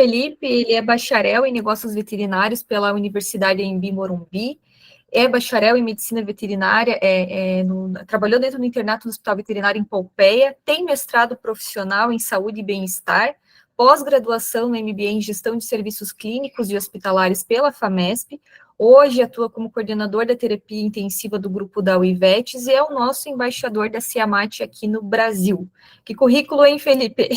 Felipe, ele é bacharel em negócios veterinários pela Universidade Anhembi Morumbi, é bacharel em medicina veterinária, trabalhou dentro do internato do Hospital Veterinário em Pompeia, tem mestrado profissional em saúde e bem-estar, pós-graduação no MBA em gestão de serviços clínicos e hospitalares pela FAMESP, hoje atua como coordenador da terapia intensiva do grupo da UIVETES e é o nosso embaixador da Ciamat aqui no Brasil. Que currículo, hein, Felipe?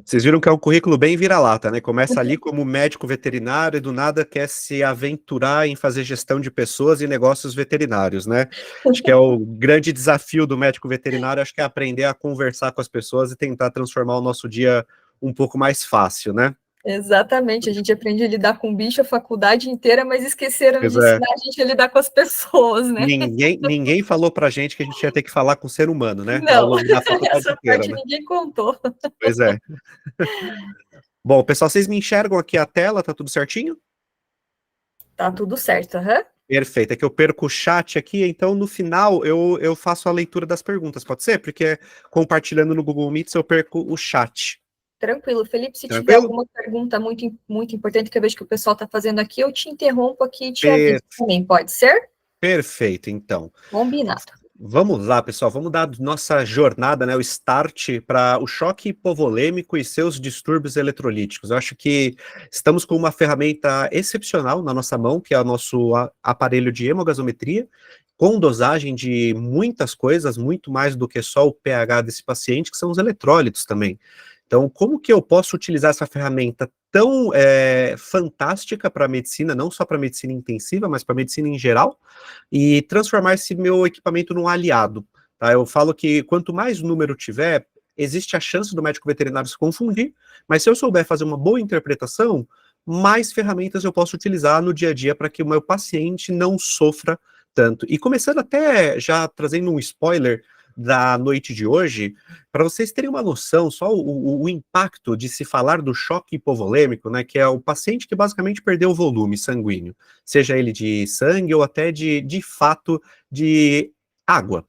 Vocês viram que é um currículo bem vira-lata, né? Começa ali como médico veterinário e do nada quer se aventurar em fazer gestão de pessoas e negócios veterinários, né? Acho que é o grande desafio do médico veterinário, acho que é aprender a conversar com as pessoas e tentar transformar o nosso dia um pouco mais fácil, né? Exatamente, a gente aprende a lidar com bicho a faculdade inteira, mas esqueceram Pois de é. ensinar a gente a lidar com as pessoas, né? Ninguém falou pra gente que a gente ia ter que falar com o ser humano, né? Ao Não, longo da faculdade essa inteira, parte né? ninguém contou. Pois é. Bom, pessoal, vocês me enxergam aqui a tela, tá tudo certinho? Tá tudo certo, aham. Perfeito, é que eu perco o chat aqui, então no final eu faço a leitura das perguntas, pode ser? Porque compartilhando no Google Meets eu perco o chat. Tranquilo, Felipe, se tiver Tranquilo? alguma pergunta muito importante que eu vejo que o pessoal está fazendo aqui, eu te interrompo aqui e te Per- aviso também, pode ser? Perfeito, então. Combinado. Vamos lá, pessoal, vamos dar nossa jornada, né, o start para o choque hipovolêmico e seus distúrbios eletrolíticos. Eu acho que estamos com uma ferramenta excepcional na nossa mão, que é o nosso aparelho de hemogasometria, com dosagem de muitas coisas, muito mais do que só o pH desse paciente, que são os eletrólitos também. Então, como que eu posso utilizar essa ferramenta tão fantástica para a medicina, não só para a medicina intensiva, mas para a medicina em geral, e transformar esse meu equipamento num aliado? Tá? Eu falo que quanto mais número tiver, existe a chance do médico veterinário se confundir, mas se eu souber fazer uma boa interpretação, mais ferramentas eu posso utilizar no dia a dia para que o meu paciente não sofra tanto. E começando até já trazendo um spoiler da noite de hoje, para vocês terem uma noção, só o impacto de se falar do choque hipovolêmico, né, que é o paciente que basicamente perdeu o volume sanguíneo, seja ele de sangue ou até de fato de água.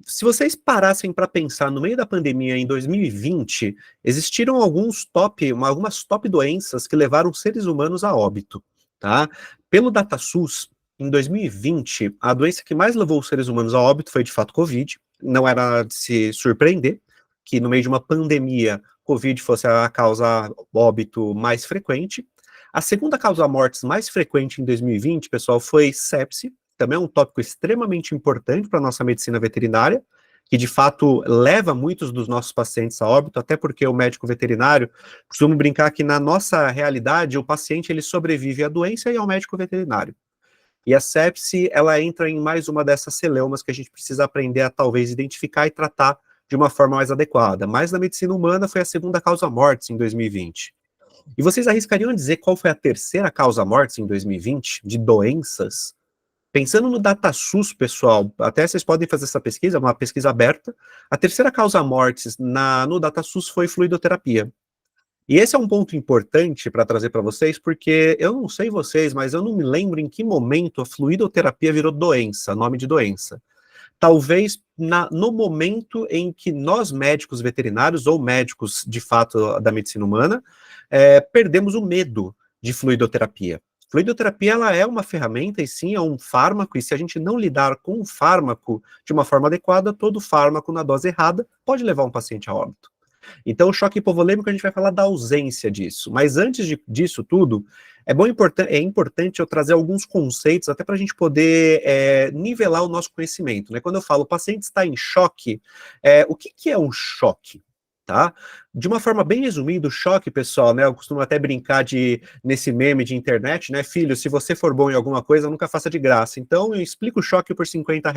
Se vocês parassem para pensar, no meio da pandemia em 2020, existiram algumas top doenças que levaram seres humanos a óbito, tá? Pelo DataSUS, em 2020, a doença que mais levou os seres humanos a óbito foi de fato Covid. Não era de se surpreender que no meio de uma pandemia, Covid fosse a causa óbito mais frequente. A segunda causa mortes mais frequente em 2020, pessoal, foi sepse. Também é um tópico extremamente importante para a nossa medicina veterinária, que de fato leva muitos dos nossos pacientes a óbito, até porque o médico veterinário costuma brincar que na nossa realidade o paciente ele sobrevive à doença e ao médico veterinário. E a sepse, ela entra em mais uma dessas celeumas que a gente precisa aprender a talvez identificar e tratar de uma forma mais adequada. Mas na medicina humana foi a segunda causa mortes em 2020. E vocês arriscariam dizer qual foi a terceira causa mortes em 2020 de doenças? Pensando no DataSUS, pessoal, até vocês podem fazer essa pesquisa, é uma pesquisa aberta. A terceira causa mortes no DataSUS foi fluidoterapia. E esse é um ponto importante para trazer para vocês, porque eu não sei vocês, mas eu não me lembro em que momento a fluidoterapia virou doença, nome de doença. Talvez no momento em que nós, médicos veterinários, ou médicos de fato da medicina humana, perdemos o medo de fluidoterapia. Fluidoterapia ela é uma ferramenta e sim é um fármaco, e se a gente não lidar com o fármaco de uma forma adequada, todo fármaco na dose errada pode levar um paciente a óbito. Então, o choque hipovolêmico, a gente vai falar da ausência disso. Mas antes disso tudo, é importante eu trazer alguns conceitos até para a gente poder nivelar o nosso conhecimento. Né? Quando eu falo o paciente está em choque, o que é um choque? Tá? De uma forma bem resumida, o choque, pessoal, né? Eu costumo até brincar nesse meme de internet, né? Filho, se você for bom em alguma coisa, nunca faça de graça. Então, eu explico o choque por R$ 50.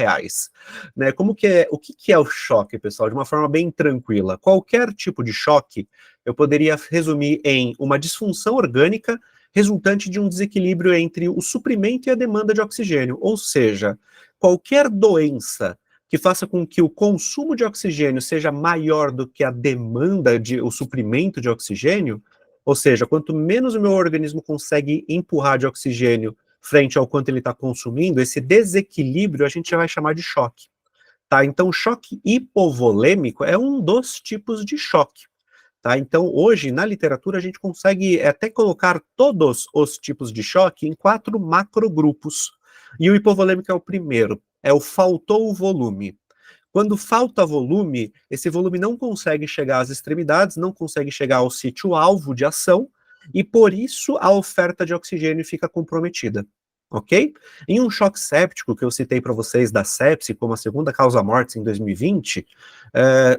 Né? O que é o choque, pessoal? De uma forma bem tranquila. Qualquer tipo de choque, eu poderia resumir em uma disfunção orgânica resultante de um desequilíbrio entre o suprimento e a demanda de oxigênio. Ou seja, qualquer doença que faça com que o consumo de oxigênio seja maior do que a demanda, o suprimento de oxigênio, ou seja, quanto menos o meu organismo consegue empurrar de oxigênio frente ao quanto ele está consumindo, esse desequilíbrio a gente já vai chamar de choque. Tá? Então, o choque hipovolêmico é um dos tipos de choque. Tá? Então, hoje, na literatura, a gente consegue até colocar todos os tipos de choque em 4 macrogrupos. E o hipovolêmico é o primeiro, é o faltou o volume. Quando falta volume, esse volume não consegue chegar às extremidades, não consegue chegar ao sítio-alvo de ação, e por isso a oferta de oxigênio fica comprometida. Ok? Em um choque séptico, que eu citei para vocês da sepse como a segunda causa mortes em 2020,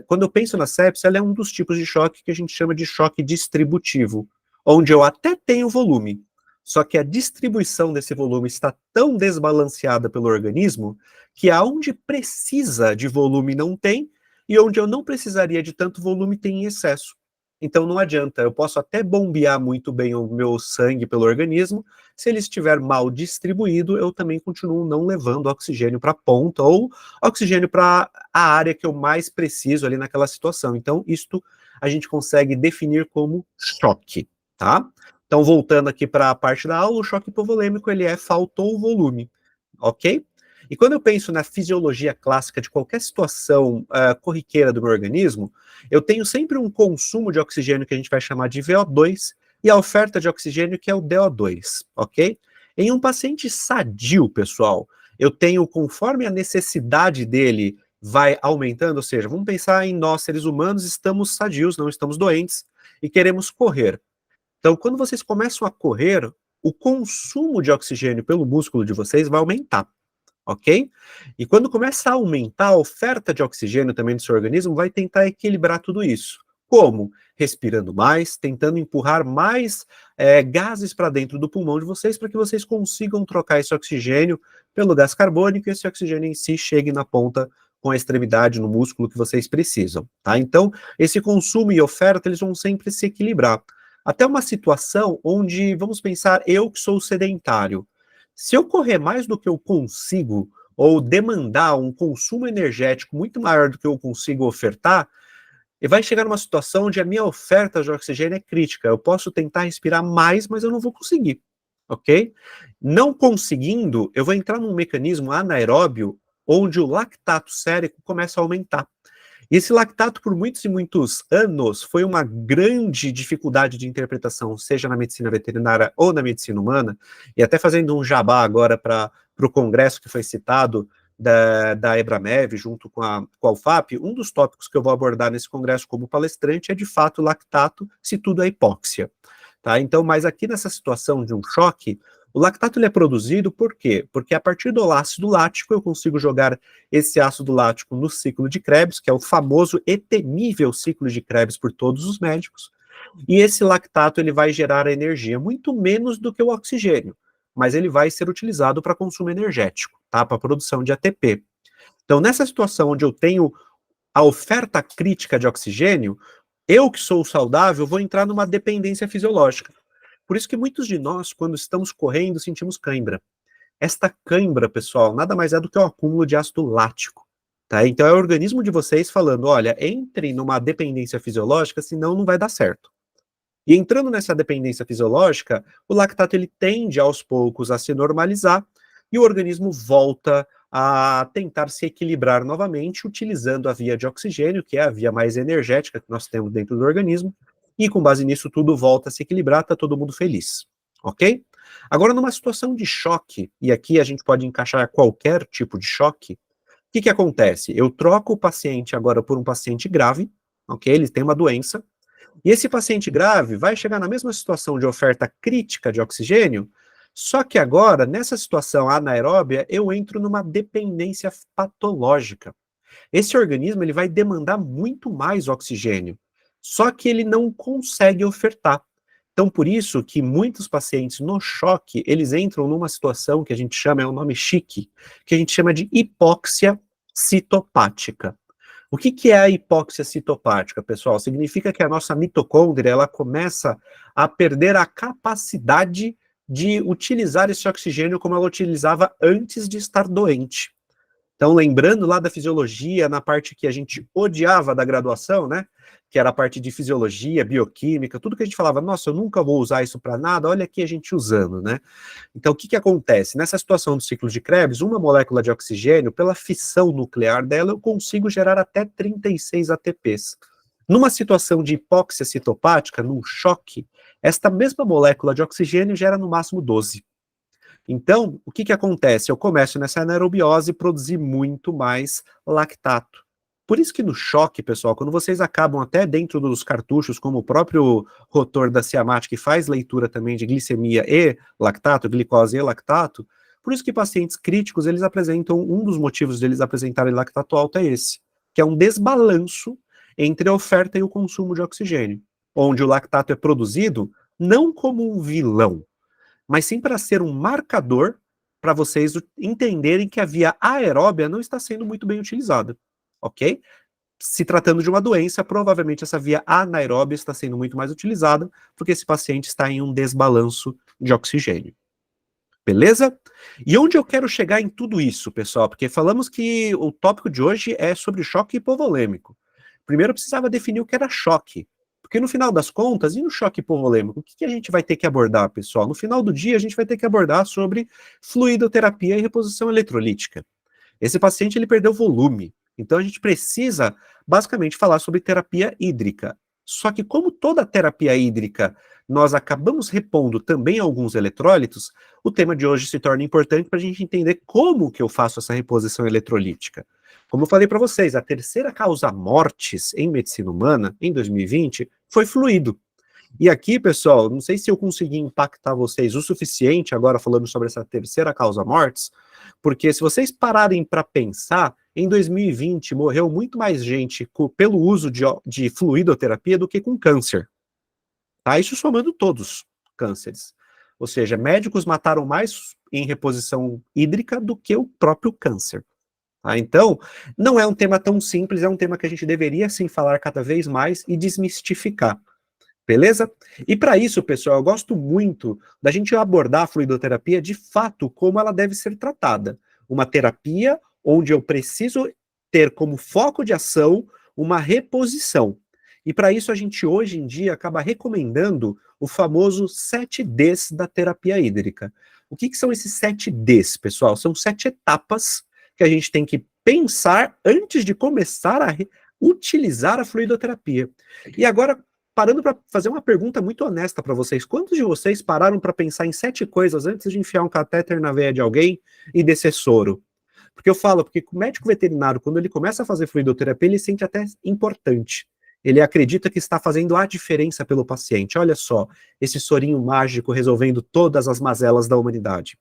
quando eu penso na sepse, ela é um dos tipos de choque que a gente chama de choque distributivo, onde eu até tenho volume, só que a distribuição desse volume está tão desbalanceada pelo organismo que aonde precisa de volume não tem, e onde eu não precisaria de tanto volume tem em excesso. Então não adianta, eu posso até bombear muito bem o meu sangue pelo organismo, se ele estiver mal distribuído, eu também continuo não levando oxigênio para a ponta, ou oxigênio para a área que eu mais preciso ali naquela situação. Então isto a gente consegue definir como choque, tá? Então voltando aqui para a parte da aula, o choque hipovolêmico ele faltou o volume, ok? E quando eu penso na fisiologia clássica de qualquer situação corriqueira do meu organismo, eu tenho sempre um consumo de oxigênio que a gente vai chamar de VO2 e a oferta de oxigênio que é o DO2, ok? Em um paciente sadio, pessoal, eu tenho, conforme a necessidade dele vai aumentando, ou seja, vamos pensar em nós, seres humanos, estamos sadios, não estamos doentes e queremos correr. Então, quando vocês começam a correr, o consumo de oxigênio pelo músculo de vocês vai aumentar. Ok? E quando começa a aumentar a oferta de oxigênio também do seu organismo, vai tentar equilibrar tudo isso. Como? Respirando mais, tentando empurrar mais gases para dentro do pulmão de vocês, para que vocês consigam trocar esse oxigênio pelo gás carbônico e esse oxigênio em si chegue na ponta com a extremidade, no músculo que vocês precisam. Tá? Então, esse consumo e oferta, eles vão sempre se equilibrar. Até uma situação onde, vamos pensar, eu que sou sedentário, se eu correr mais do que eu consigo, ou demandar um consumo energético muito maior do que eu consigo ofertar, e vai chegar numa situação onde a minha oferta de oxigênio é crítica. Eu posso tentar respirar mais, mas eu não vou conseguir, ok? Não conseguindo, eu vou entrar num mecanismo anaeróbio, onde o lactato sérico começa a aumentar. E esse lactato, por muitos e muitos anos, foi uma grande dificuldade de interpretação, seja na medicina veterinária ou na medicina humana, e até fazendo um jabá agora para o congresso que foi citado, da Ebramev, junto com a UFAP, um dos tópicos que eu vou abordar nesse congresso como palestrante é, de fato, o lactato, se tudo é hipóxia. Tá? Então, mas aqui nessa situação de um choque, o lactato ele é produzido por quê? Porque a partir do ácido lático eu consigo jogar esse ácido lático no ciclo de Krebs, que é o famoso e temível ciclo de Krebs por todos os médicos, e esse lactato ele vai gerar energia, muito menos do que o oxigênio, mas ele vai ser utilizado para consumo energético, tá? Para produção de ATP. Então, nessa situação onde eu tenho a oferta crítica de oxigênio, eu que sou saudável vou entrar numa dependência fisiológica. Por isso que muitos de nós, quando estamos correndo, sentimos cãibra. Esta cãibra, pessoal, nada mais é do que um acúmulo de ácido lático. Tá? Então é o organismo de vocês falando, olha, entre numa dependência fisiológica, senão não vai dar certo. E entrando nessa dependência fisiológica, o lactato ele tende aos poucos a se normalizar e o organismo volta a tentar se equilibrar novamente, utilizando a via de oxigênio, que é a via mais energética que nós temos dentro do organismo, e com base nisso tudo volta a se equilibrar, está todo mundo feliz, ok? Agora, numa situação de choque, e aqui a gente pode encaixar qualquer tipo de choque, o que acontece? Eu troco o paciente agora por um paciente grave, ok? Ele tem uma doença, e esse paciente grave vai chegar na mesma situação de oferta crítica de oxigênio, só que agora, nessa situação anaeróbia, eu entro numa dependência patológica. Esse organismo ele vai demandar muito mais oxigênio, só que ele não consegue ofertar. Então, por isso que muitos pacientes no choque, eles entram numa situação que a gente chama, é um nome chique, que a gente chama de hipóxia citopática. O que é a hipóxia citopática, pessoal? Significa que a nossa mitocôndria, ela começa a perder a capacidade de utilizar esse oxigênio como ela utilizava antes de estar doente. Então, lembrando lá da fisiologia, na parte que a gente odiava da graduação, né? Que era a parte de fisiologia, bioquímica, tudo que a gente falava, nossa, eu nunca vou usar isso para nada, olha aqui a gente usando, né? Então, o que acontece? Nessa situação do ciclo de Krebs, uma molécula de oxigênio, pela fissão nuclear dela, eu consigo gerar até 36 ATPs. Numa situação de hipóxia citopática, num choque, esta mesma molécula de oxigênio gera no máximo 12. Então, o que acontece? Eu começo nessa anaerobiose a produzir muito mais lactato. Por isso que no choque, pessoal, quando vocês acabam até dentro dos cartuchos, como o próprio rotor da Siamat, que faz leitura também de glicemia e lactato, glicose e lactato, por isso que pacientes críticos, eles apresentam, um dos motivos deles apresentarem lactato alto é esse, que é um desbalanço entre a oferta e o consumo de oxigênio, onde o lactato é produzido não como um vilão, mas sim para ser um marcador para vocês entenderem que a via aeróbia não está sendo muito bem utilizada, ok? Se tratando de uma doença, provavelmente essa via anaeróbia está sendo muito mais utilizada, porque esse paciente está em um desbalanço de oxigênio. Beleza? E onde eu quero chegar em tudo isso, pessoal? Porque falamos que o tópico de hoje é sobre choque hipovolêmico. Primeiro eu precisava definir o que era choque. Porque no final das contas, e no choque hipovolêmico, o que a gente vai ter que abordar, pessoal? No final do dia, a gente vai ter que abordar sobre fluidoterapia e reposição eletrolítica. Esse paciente, ele perdeu volume. Então a gente precisa, basicamente, falar sobre terapia hídrica. Só que como toda terapia hídrica, nós acabamos repondo também alguns eletrólitos, o tema de hoje se torna importante para a gente entender como que eu faço essa reposição eletrolítica. Como eu falei para vocês, a terceira causa mortes em medicina humana, em 2020, foi fluido. E aqui, pessoal, não sei se eu consegui impactar vocês o suficiente agora falando sobre essa terceira causa mortes, porque se vocês pararem para pensar, em 2020 morreu muito mais gente pelo uso de fluidoterapia do que com câncer. Tá? Isso somando todos cânceres. Ou seja, médicos mataram mais em reposição hídrica do que o próprio câncer. Tá? Então, não é um tema tão simples, é um tema que a gente deveria sim falar cada vez mais e desmistificar. Beleza? E para isso, pessoal, eu gosto muito da gente abordar a fluidoterapia de fato como ela deve ser tratada. Uma terapia onde eu preciso ter como foco de ação uma reposição. E para isso a gente hoje em dia acaba recomendando o famoso 7Ds da terapia hídrica. O que são esses 7Ds, pessoal? São 7 etapas que a gente tem que pensar antes de começar a utilizar a fluidoterapia. E agora, parando para fazer uma pergunta muito honesta para vocês, quantos de vocês pararam para pensar em 7 coisas antes de enfiar um catéter na veia de alguém e descer soro? Porque eu falo, porque o médico veterinário, quando ele começa a fazer fluidoterapia, ele sente até importante. Ele acredita que está fazendo a diferença pelo paciente. Olha só, esse sorinho mágico resolvendo todas as mazelas da humanidade.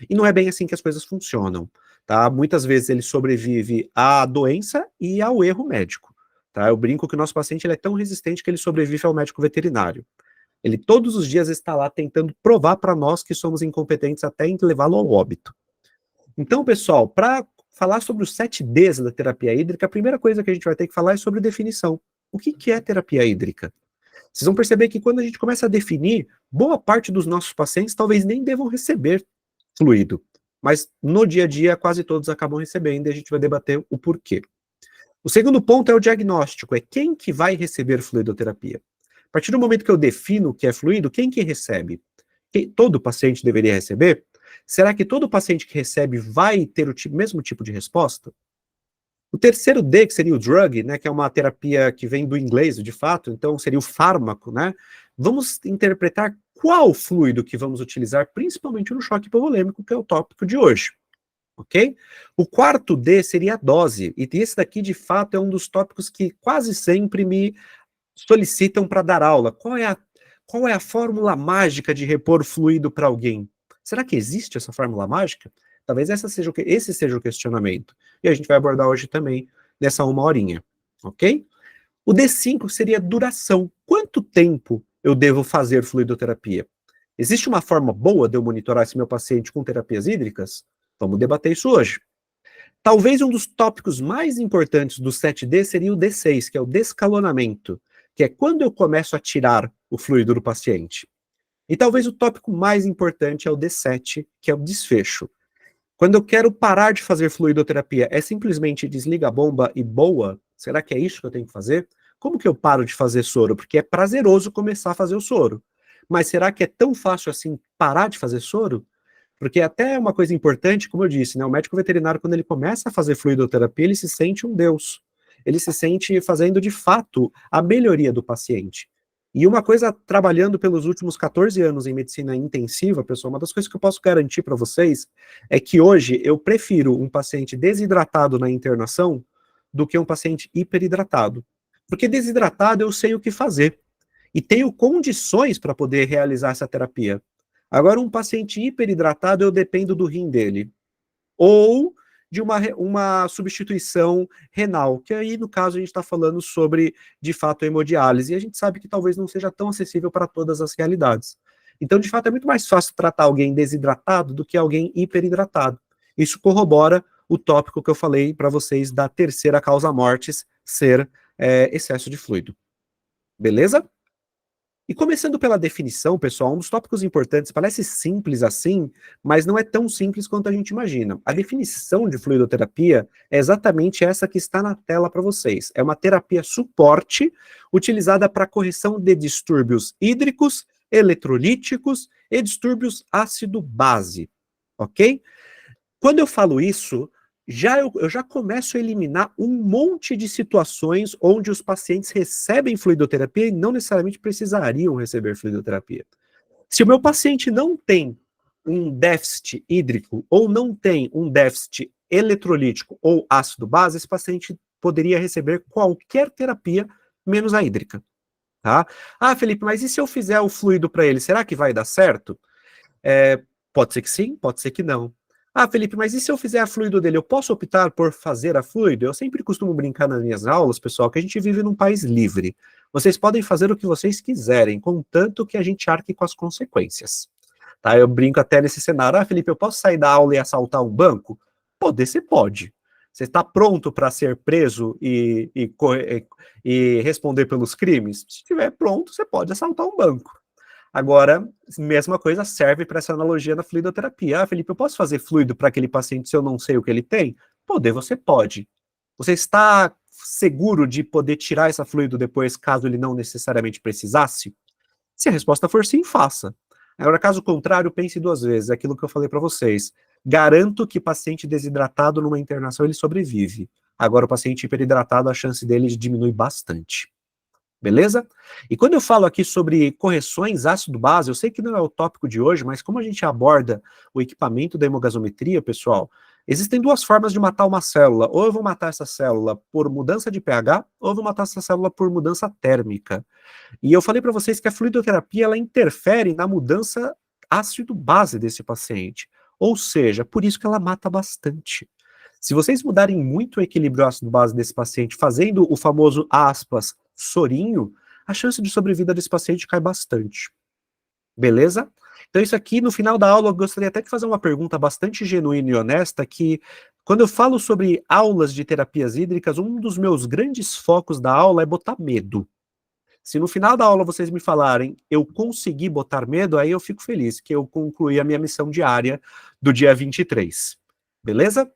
E não é bem assim que as coisas funcionam, tá? Muitas vezes ele sobrevive à doença e ao erro médico, tá? Eu brinco que o nosso paciente ele é tão resistente que ele sobrevive ao médico veterinário. Ele todos os dias está lá tentando provar para nós que somos incompetentes até em levá-lo ao óbito. Então, pessoal, para falar sobre os 7Ds da terapia hídrica, a primeira coisa que a gente vai ter que falar é sobre definição. O que é terapia hídrica? Vocês vão perceber que quando a gente começa a definir, boa parte dos nossos pacientes talvez nem devam receber fluido, mas no dia a dia quase todos acabam recebendo e a gente vai debater o porquê. O segundo ponto é o diagnóstico, é quem que vai receber fluidoterapia. A partir do momento que eu defino o que é fluido, quem que recebe? Todo paciente deveria receber? Será que todo paciente que recebe vai ter o mesmo tipo de resposta? O terceiro D, que seria o drug, né, que é uma terapia que vem do inglês, de fato, então seria o fármaco, né? Vamos interpretar qual fluido que vamos utilizar, principalmente no choque hipovolêmico, que é o tópico de hoje, ok? O quarto D seria a dose, e esse daqui, de fato, é um dos tópicos que quase sempre me solicitam para dar aula. Qual é a fórmula mágica de repor fluido para alguém? Será que existe essa fórmula mágica? Talvez esse seja o questionamento. E a gente vai abordar hoje também, nessa 1 horinha, ok? O D5 seria duração. Quanto tempo eu devo fazer fluidoterapia? Existe uma forma boa de eu monitorar esse meu paciente com terapias hídricas? Vamos debater isso hoje. Talvez um dos tópicos mais importantes do 7D seria o D6, que é o descalonamento, que é quando eu começo a tirar o fluido do paciente. E talvez o tópico mais importante é o D7, que é o desfecho. Quando eu quero parar de fazer fluidoterapia, é simplesmente desliga a bomba e boa? Será que é isso que eu tenho que fazer? Como que eu paro de fazer soro? Porque é prazeroso começar a fazer o soro. Mas será que é tão fácil assim parar de fazer soro? Porque até uma coisa importante, como eu disse, né, o médico veterinário, quando ele começa a fazer fluidoterapia, ele se sente um deus. ele se sente fazendo de fato a melhoria do paciente. E uma coisa, trabalhando pelos últimos 14 anos em medicina intensiva, pessoal, uma das coisas que eu posso garantir para vocês é que hoje eu prefiro um paciente desidratado na internação do que um paciente hiperidratado. Porque desidratado eu sei o que fazer e tenho condições para poder realizar essa terapia. Agora, um paciente hiperidratado, eu dependo do rim dele. Ou de uma substituição renal, que aí, no caso, a gente está falando sobre, de fato, hemodiálise, e a gente sabe que talvez não seja tão acessível para todas as realidades. Então, de fato, é muito mais fácil tratar alguém desidratado do que alguém hiperidratado. Isso corrobora o tópico que eu falei para vocês da terceira causa mortis ser excesso de fluido. Beleza? E começando pela definição, pessoal, um dos tópicos importantes, parece simples assim, mas não é tão simples quanto a gente imagina. A definição de fluidoterapia é exatamente essa que está na tela para vocês. É uma terapia suporte utilizada para correção de distúrbios hídricos, eletrolíticos e distúrbios ácido-base, ok? Quando eu falo isso, eu já começo a eliminar um monte de situações onde os pacientes recebem fluidoterapia e não necessariamente precisariam receber fluidoterapia. Se o meu paciente não tem um déficit hídrico ou não tem um déficit eletrolítico ou ácido-base, esse paciente poderia receber qualquer terapia, menos a hídrica. Tá? Ah, Felipe, mas e se eu fizer o fluido para ele, será que vai dar certo? Pode ser que sim, pode ser que não. Ah, Felipe, mas e se eu fizer a fluido dele, eu posso optar por fazer a fluido? Eu sempre costumo brincar nas minhas aulas, pessoal, que a gente vive num país livre. Vocês podem fazer o que vocês quiserem, contanto que a gente arque com as consequências. Tá? Eu brinco até nesse cenário. Ah, Felipe, eu posso sair da aula e assaltar um banco? Poder, você pode. Você está pronto para ser preso e responder pelos crimes? Se estiver pronto, você pode assaltar um banco. Agora, mesma coisa serve para essa analogia na fluidoterapia. Ah, Felipe, eu posso fazer fluido para aquele paciente se eu não sei o que ele tem? Poder, você pode. Você está seguro de poder tirar esse fluido depois, caso ele não necessariamente precisasse? Se a resposta for sim, faça. Agora, caso contrário, pense duas vezes. É aquilo que eu falei para vocês. Garanto que paciente desidratado numa internação, ele sobrevive. Agora, o paciente hiperidratado, a chance dele diminui bastante. Beleza? E quando eu falo aqui sobre correções ácido-base, eu sei que não é o tópico de hoje, mas como a gente aborda o equipamento da hemogasometria, pessoal, existem duas formas de matar uma célula. Ou eu vou matar essa célula por mudança de pH, ou eu vou matar essa célula por mudança térmica. E eu falei para vocês que a fluidoterapia, ela interfere na mudança ácido-base desse paciente. Ou seja, por isso que ela mata bastante. Se vocês mudarem muito o equilíbrio ácido-base desse paciente, fazendo o famoso, aspas, sorinho, a chance de sobrevida desse paciente cai bastante. Beleza? Então isso aqui, no final da aula, eu gostaria até de fazer uma pergunta bastante genuína e honesta, que quando eu falo sobre aulas de terapias hídricas, um dos meus grandes focos da aula é botar medo. Se no final da aula vocês me falarem, eu consegui botar medo, aí eu fico feliz, que eu concluí a minha missão diária do dia 23. Beleza?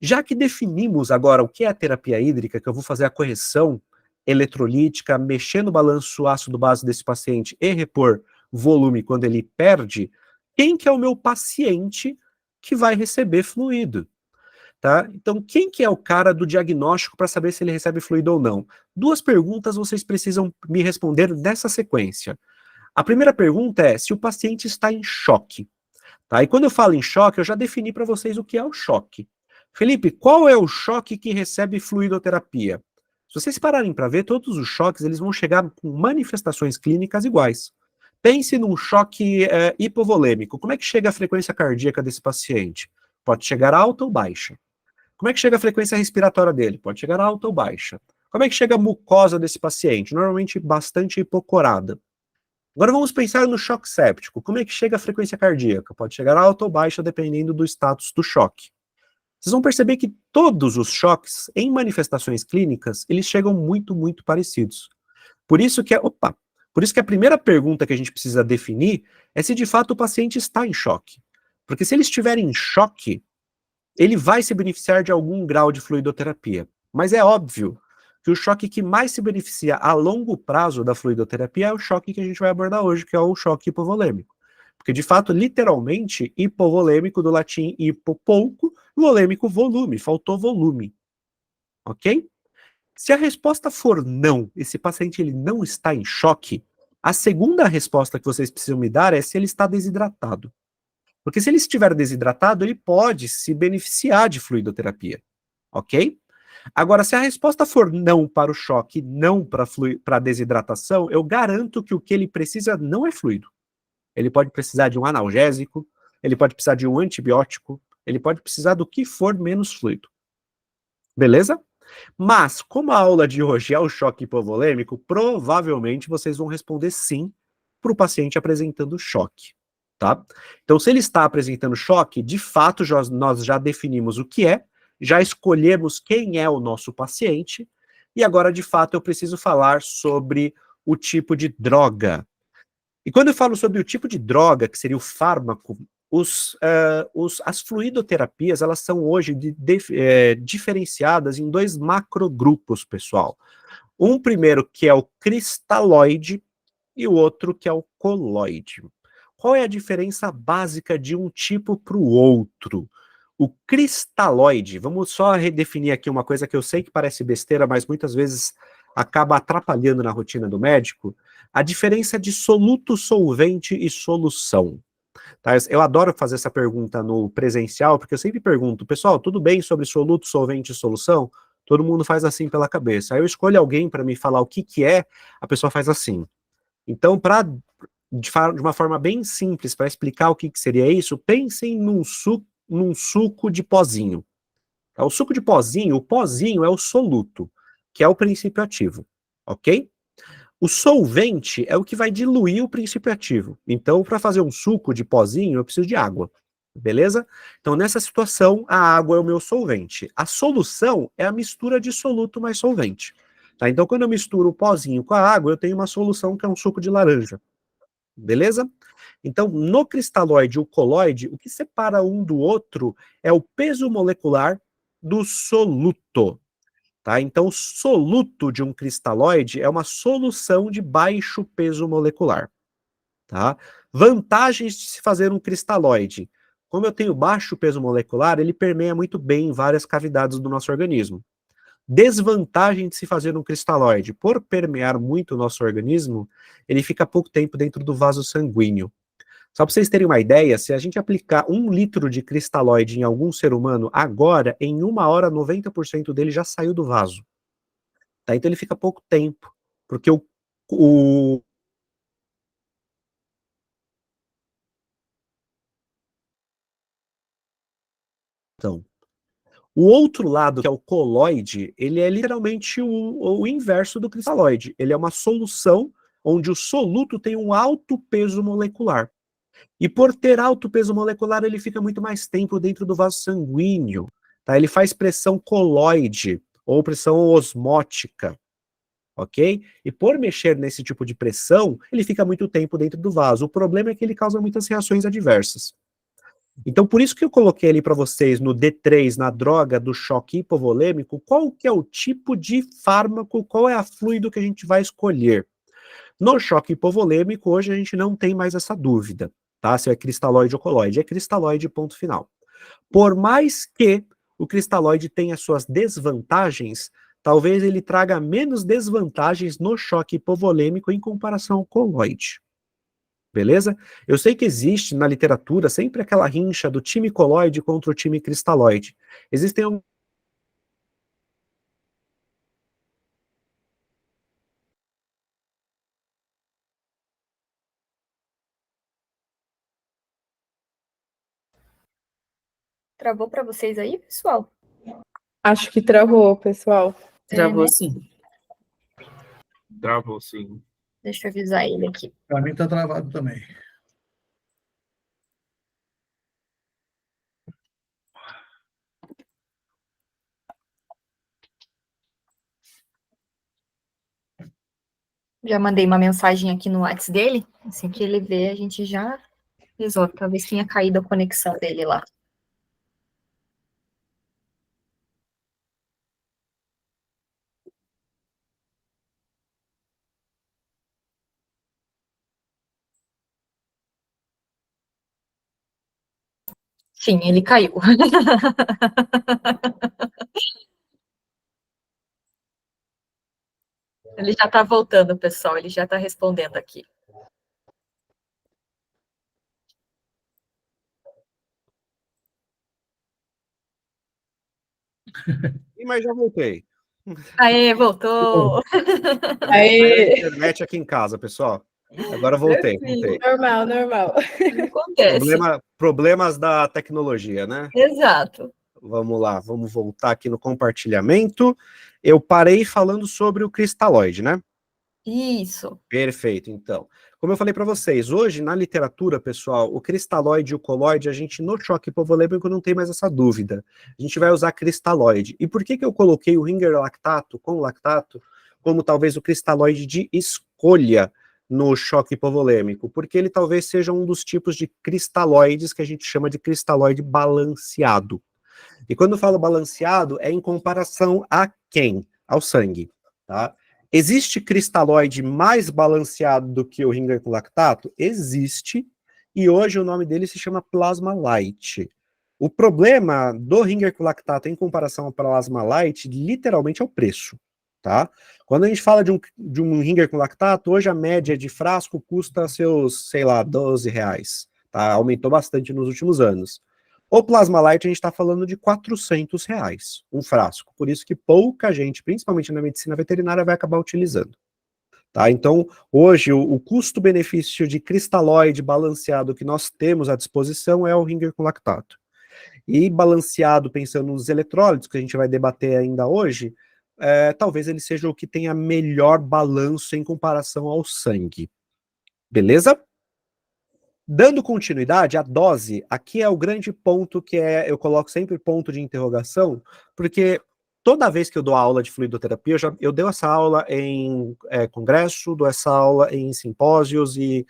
Já que definimos agora o que é a terapia hídrica, que eu vou fazer a correção eletrolítica, mexer no balanço ácido-base desse paciente e repor volume quando ele perde, quem que é o meu paciente que vai receber fluido? Tá? Então, quem que é o cara do diagnóstico para saber se ele recebe fluido ou não? Duas perguntas vocês precisam me responder nessa sequência. A primeira pergunta é se o paciente está em choque. Tá? E quando eu falo em choque, eu já defini para vocês o que é o choque. Felipe, qual é o choque que recebe fluidoterapia? Se vocês pararem para ver, todos os choques eles vão chegar com manifestações clínicas iguais. Pense num choque hipovolêmico. Como é que chega a frequência cardíaca desse paciente? Pode chegar alta ou baixa. Como é que chega a frequência respiratória dele? Pode chegar alta ou baixa. Como é que chega a mucosa desse paciente? Normalmente bastante hipocorada. Agora vamos pensar no choque séptico. Como é que chega a frequência cardíaca? Pode chegar alta ou baixa, dependendo do status do choque. Vocês vão perceber que todos os choques, em manifestações clínicas, eles chegam muito, muito parecidos. Por isso que a primeira pergunta que a gente precisa definir é se de fato o paciente está em choque. Porque se ele estiver em choque, ele vai se beneficiar de algum grau de fluidoterapia. Mas é óbvio que o choque que mais se beneficia a longo prazo da fluidoterapia é o choque que a gente vai abordar hoje, que é o choque hipovolêmico. Porque, de fato, literalmente, hipovolêmico, do latim hipo, pouco, volêmico, volume, faltou volume. Ok? Se a resposta for não, esse paciente ele não está em choque, a segunda resposta que vocês precisam me dar é se ele está desidratado. Porque se ele estiver desidratado, ele pode se beneficiar de fluidoterapia, ok? Agora, se a resposta for não para o choque, não para a desidratação, eu garanto que o que ele precisa não é fluido. Ele pode precisar de um analgésico, ele pode precisar de um antibiótico, ele pode precisar do que for menos fluido. Beleza? Mas, como a aula de hoje é o choque hipovolêmico, provavelmente vocês vão responder sim para o paciente apresentando choque, tá? Então, se ele está apresentando choque, de fato, nós já definimos o que é, já escolhemos quem é o nosso paciente, e agora, de fato, eu preciso falar sobre o tipo de droga. E quando eu falo sobre o tipo de droga, que seria o fármaco, as fluidoterapias, elas são hoje diferenciadas em dois macrogrupos, pessoal. Um primeiro que é o cristalóide e o outro que é o coloide. Qual é a diferença básica de um tipo para o outro? O cristalóide, vamos só redefinir aqui uma coisa que eu sei que parece besteira, mas muitas vezes acaba atrapalhando na rotina do médico, a diferença de soluto, solvente e solução. Tá? Eu adoro fazer essa pergunta no presencial, porque eu sempre pergunto, pessoal, tudo bem sobre soluto, solvente e solução? Todo mundo faz assim pela cabeça. Aí eu escolho alguém para me falar o que que é, a pessoa faz assim. Então, de uma forma bem simples, para explicar o que que seria isso, pensem num suco de pozinho. Tá? O suco de pozinho, o pozinho é o soluto, que é o princípio ativo, ok? O solvente é o que vai diluir o princípio ativo. Então, para fazer um suco de pozinho, eu preciso de água. Beleza? Então, nessa situação, a água é o meu solvente. A solução é a mistura de soluto mais solvente. Tá? Então, quando eu misturo o pozinho com a água, eu tenho uma solução que é um suco de laranja. Beleza? Então, no cristalóide e o coloide, o que separa um do outro é o peso molecular do soluto. Tá? Então, o soluto de um cristalóide é uma solução de baixo peso molecular. Tá? Vantagens de se fazer um cristalóide. Como eu tenho baixo peso molecular, ele permeia muito bem em várias cavidades do nosso organismo. Desvantagem de se fazer um cristalóide. Por permear muito o nosso organismo, ele fica pouco tempo dentro do vaso sanguíneo. Só para vocês terem uma ideia, se a gente aplicar 1 litro de cristalóide em algum ser humano, agora, em 1 hora, 90% dele já saiu do vaso. Tá? Então ele fica pouco tempo, porque o então, o outro lado, que é o coloide, ele é literalmente o inverso do cristalóide. Ele é uma solução onde o soluto tem um alto peso molecular. E por ter alto peso molecular, ele fica muito mais tempo dentro do vaso sanguíneo. Tá? Ele faz pressão coloide, ou pressão osmótica. Ok? E por mexer nesse tipo de pressão, ele fica muito tempo dentro do vaso. O problema é que ele causa muitas reações adversas. Então, por isso que eu coloquei ali para vocês no D3, na droga do choque hipovolêmico, qual que é o tipo de fármaco, qual é a fluido que a gente vai escolher. No choque hipovolêmico, hoje a gente não tem mais essa dúvida, tá? Se é cristalóide ou coloide. É cristalóide, ponto final. Por mais que o cristalóide tenha suas desvantagens, talvez ele traga menos desvantagens no choque hipovolêmico em comparação ao coloide. Beleza? Eu sei que existe na literatura sempre aquela rincha do time coloide contra o time cristalóide. Existem Travou para vocês aí, pessoal? Acho que travou, pessoal. Travou né? sim. Travou, sim. Deixa eu avisar ele aqui. Para mim está travado também. Já mandei uma mensagem aqui no WhatsApp dele. Assim que ele vê, a gente já resolve. Talvez tenha caído a conexão dele lá. Sim, ele caiu. Ele já está voltando, pessoal, ele já está respondendo aqui. Mas já voltei. Aê, voltou! Aí, Internet aqui em casa, pessoal. Agora voltei. normal, normal. Acontece. Problemas da tecnologia, né? Exato. Vamos lá, vamos voltar aqui no compartilhamento. Eu parei falando sobre o cristalóide, né? Isso. Perfeito, então. Como eu falei para vocês, hoje na literatura, pessoal, o cristalóide e o coloide, a gente no choque hipovolêmico não tem mais essa dúvida. A gente vai usar cristalóide. E por que eu coloquei o Ringer lactato com lactato como talvez o cristalóide de escolha no choque hipovolêmico? Porque ele talvez seja um dos tipos de cristalóides que a gente chama de cristalóide balanceado. E quando eu falo balanceado, é em comparação a quem? Ao sangue, tá? Existe cristalóide mais balanceado do que o Ringer com lactato? Existe, e hoje o nome dele se chama Plasma Light. O problema do Ringer com lactato em comparação ao Plasma Light, literalmente é o preço, tá? Quando a gente fala de um Ringer com lactato, hoje a média de frasco custa seus, sei lá, R$12, tá? Aumentou bastante nos últimos anos. O Plasma Light a gente está falando de R$400, um frasco. Por isso que pouca gente, principalmente na medicina veterinária, vai acabar utilizando. Tá? Então, hoje, o custo-benefício de cristalóide balanceado que nós temos à disposição é o Ringer com lactato. E balanceado, pensando nos eletrólitos, que a gente vai debater ainda hoje, talvez ele seja o que tenha melhor balanço em comparação ao sangue. Beleza? Dando continuidade, a dose, aqui é o grande ponto que eu coloco sempre ponto de interrogação, porque toda vez que eu dou aula de fluidoterapia, eu dei essa aula em congresso, dou essa aula em simpósios e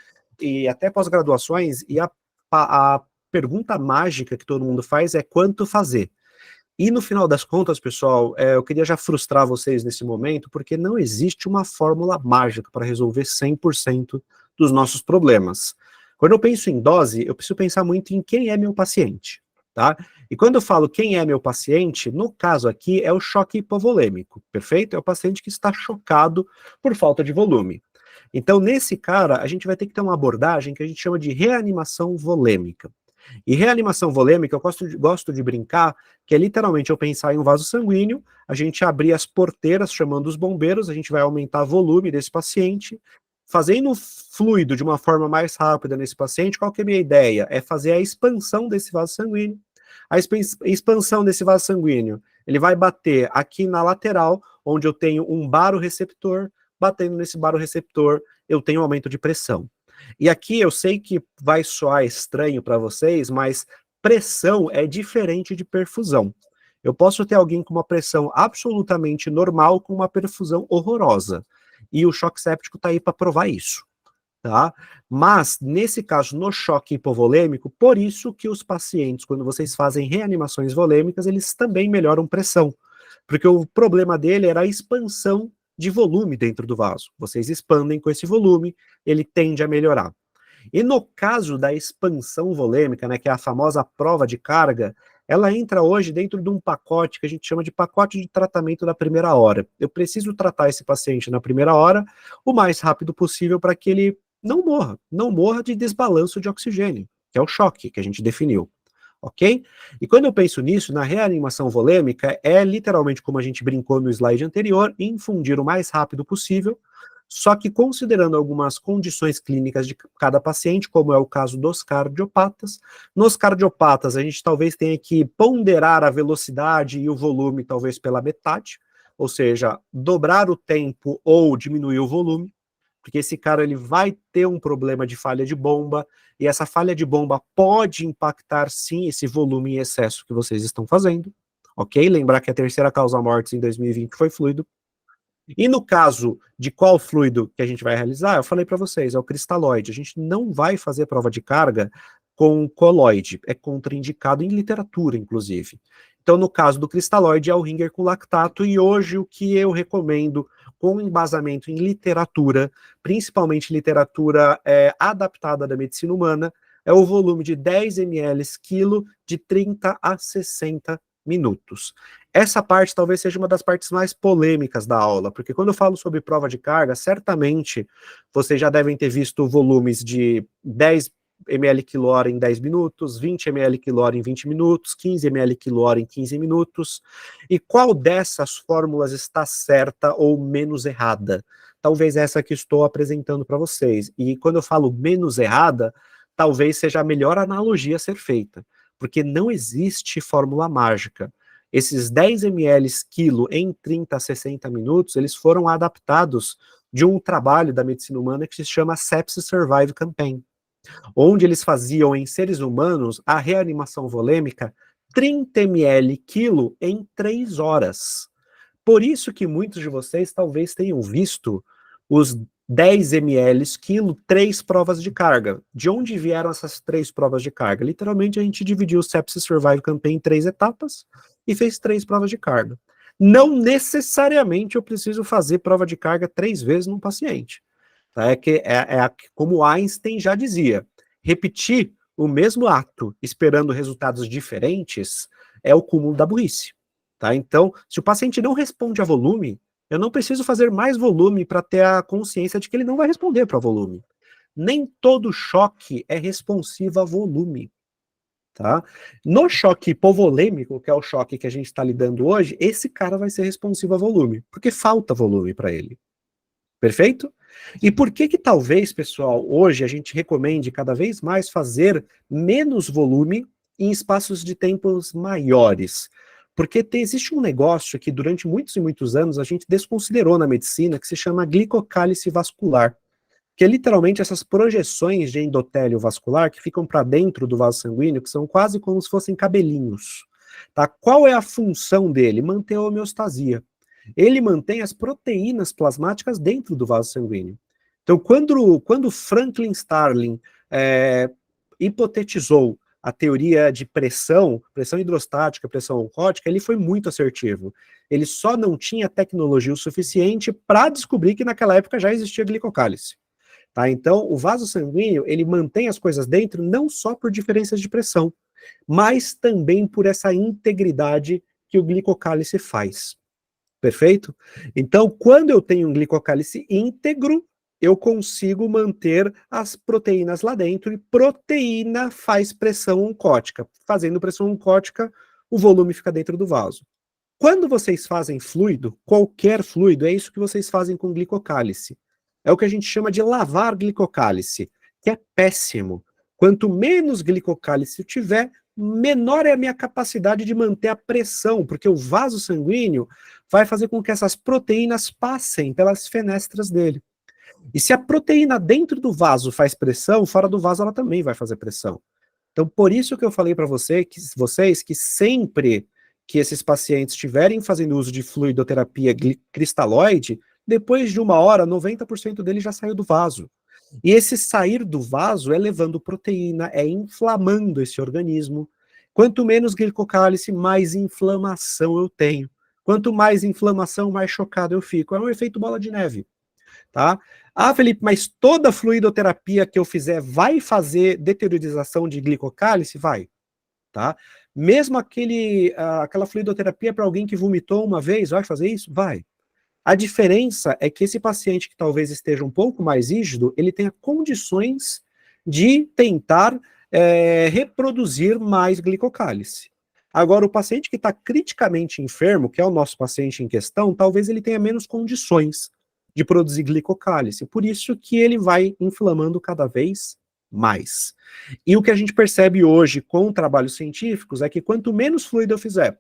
até pós-graduações, e a pergunta mágica que todo mundo faz é quanto fazer. E no final das contas, pessoal, eu queria já frustrar vocês nesse momento, porque não existe uma fórmula mágica para resolver 100% dos nossos problemas. Quando eu penso em dose, eu preciso pensar muito em quem é meu paciente, tá? E quando eu falo quem é meu paciente, no caso aqui é o choque hipovolêmico, perfeito? É o paciente que está chocado por falta de volume. Então, nesse cara, a gente vai ter que ter uma abordagem que a gente chama de reanimação volêmica. E reanimação volêmica, eu gosto de brincar, que é literalmente eu pensar em um vaso sanguíneo, a gente abrir as porteiras chamando os bombeiros, a gente vai aumentar o volume desse paciente, fazendo fluido de uma forma mais rápida nesse paciente. Qual que é a minha ideia? É fazer a expansão desse vaso sanguíneo. A expansão desse vaso sanguíneo, ele vai bater aqui na lateral, onde eu tenho um baroreceptor, batendo nesse baroreceptor, eu tenho um aumento de pressão. E aqui eu sei que vai soar estranho para vocês, mas pressão é diferente de perfusão. Eu posso ter alguém com uma pressão absolutamente normal com uma perfusão horrorosa. E o choque séptico está aí para provar isso. Tá? Mas, nesse caso, no choque hipovolêmico, por isso que os pacientes, quando vocês fazem reanimações volêmicas, eles também melhoram pressão. Porque o problema dele era a expansão de volume dentro do vaso. Vocês expandem com esse volume, ele tende a melhorar. E no caso da expansão volêmica, né, que é a famosa prova de carga, ela entra hoje dentro de um pacote que a gente chama de pacote de tratamento da primeira hora. Eu preciso tratar esse paciente na primeira hora o mais rápido possível para que ele não morra de desbalanço de oxigênio, que é o choque que a gente definiu. Ok? E quando eu penso nisso, na reanimação volêmica, é literalmente como a gente brincou no slide anterior, infundir o mais rápido possível, só que considerando algumas condições clínicas de cada paciente, como é o caso dos cardiopatas. Nos cardiopatas, a gente talvez tenha que ponderar a velocidade e o volume talvez pela metade, ou seja, dobrar o tempo ou diminuir o volume, porque esse cara ele vai ter um problema de falha de bomba, e essa falha de bomba pode impactar sim esse volume em excesso que vocês estão fazendo, ok? Lembrar que a terceira causa mortes em 2020 foi fluido. E no caso de qual fluido que a gente vai realizar, eu falei para vocês, é o cristalóide. A gente não vai fazer prova de carga com coloide, é contraindicado em literatura, inclusive. Então, no caso do cristalóide, é o Ringer com lactato, e hoje o que eu recomendo com embasamento em literatura, principalmente literatura adaptada da medicina humana, é o volume de 10 ml quilo de 30 a 60 minutos. essa parte talvez seja uma das partes mais polêmicas da aula, porque quando eu falo sobre prova de carga, certamente vocês já devem ter visto volumes de 10 ml quilhora em 10 minutos, 20 ml quilhora em 20 minutos, 15 ml quilhora em 15 minutos, e qual dessas fórmulas está certa ou menos errada? Talvez essa que estou apresentando para vocês, e quando eu falo menos errada, talvez seja a melhor analogia a ser feita, porque não existe fórmula mágica. Esses 10 ml quilo em 30 a 60 minutos, eles foram adaptados de um trabalho da medicina humana que se chama Sepsis Survive Campaign, onde eles faziam em seres humanos a reanimação volêmica 30 ml quilo em 3 horas. Por isso que muitos de vocês talvez tenham visto os 10 ml quilo, 3 provas de carga. De onde vieram essas 3 provas de carga? Literalmente a gente dividiu o Sepsis Survive Campaign em 3 etapas e fez 3 provas de carga. Não necessariamente eu preciso fazer prova de carga 3 vezes num paciente. Tá? Como Einstein já dizia, repetir o mesmo ato esperando resultados diferentes é o cúmulo da burrice. Tá? Então, se o paciente não responde a volume, eu não preciso fazer mais volume para ter a consciência de que ele não vai responder para volume. Nem todo choque é responsivo a volume. Tá? No choque hipovolêmico, que é o choque que a gente está lidando hoje, esse cara vai ser responsivo a volume, porque falta volume para ele. Perfeito? E por que talvez, pessoal, hoje a gente recomende cada vez mais fazer menos volume em espaços de tempos maiores? Porque existe um negócio que durante muitos e muitos anos a gente desconsiderou na medicina, que se chama glicocálice vascular, que é literalmente essas projeções de endotélio vascular que ficam para dentro do vaso sanguíneo, que são quase como se fossem cabelinhos. Tá? Qual é a função dele? Manter a homeostasia. Ele mantém as proteínas plasmáticas dentro do vaso sanguíneo. Então, quando Franklin Starling hipotetizou a teoria de pressão hidrostática, pressão oncótica, ele foi muito assertivo. Ele só não tinha tecnologia o suficiente para descobrir que naquela época já existia glicocálice. Tá? Então, o vaso sanguíneo, ele mantém as coisas dentro não só por diferenças de pressão, mas também por essa integridade que o glicocálice faz. Perfeito? Então, quando eu tenho um glicocálice íntegro, eu consigo manter as proteínas lá dentro, e proteína faz pressão oncótica. Fazendo pressão oncótica, o volume fica dentro do vaso. Quando vocês fazem fluido, qualquer fluido, é isso que vocês fazem com glicocálice. É o que a gente chama de lavar glicocálice, que é péssimo. Quanto menos glicocálice eu tiver, menor é a minha capacidade de manter a pressão, porque o vaso sanguíneo vai fazer com que essas proteínas passem pelas fenestras dele. E se a proteína dentro do vaso faz pressão, fora do vaso ela também vai fazer pressão. Então, por isso que eu falei para vocês que sempre que esses pacientes estiverem fazendo uso de fluidoterapia cristalóide, depois de 1 hora, 90% dele já saiu do vaso. E esse sair do vaso é levando proteína, é inflamando esse organismo. Quanto menos glicocálice, mais inflamação eu tenho. Quanto mais inflamação, mais chocado eu fico. É um efeito bola de neve. Tá? Ah, Felipe, mas toda fluidoterapia que eu fizer vai fazer deteriorização de glicocálice? Vai. Tá? Mesmo aquela fluidoterapia para alguém que vomitou uma vez, vai fazer isso? Vai. A diferença é que esse paciente que talvez esteja um pouco mais rígido, ele tenha condições de tentar reproduzir mais glicocálice. Agora, o paciente que está criticamente enfermo, que é o nosso paciente em questão, talvez ele tenha menos condições de produzir glicocálice. Por isso que ele vai inflamando cada vez mais. E o que a gente percebe hoje com trabalhos científicos é que quanto menos fluido eu fizer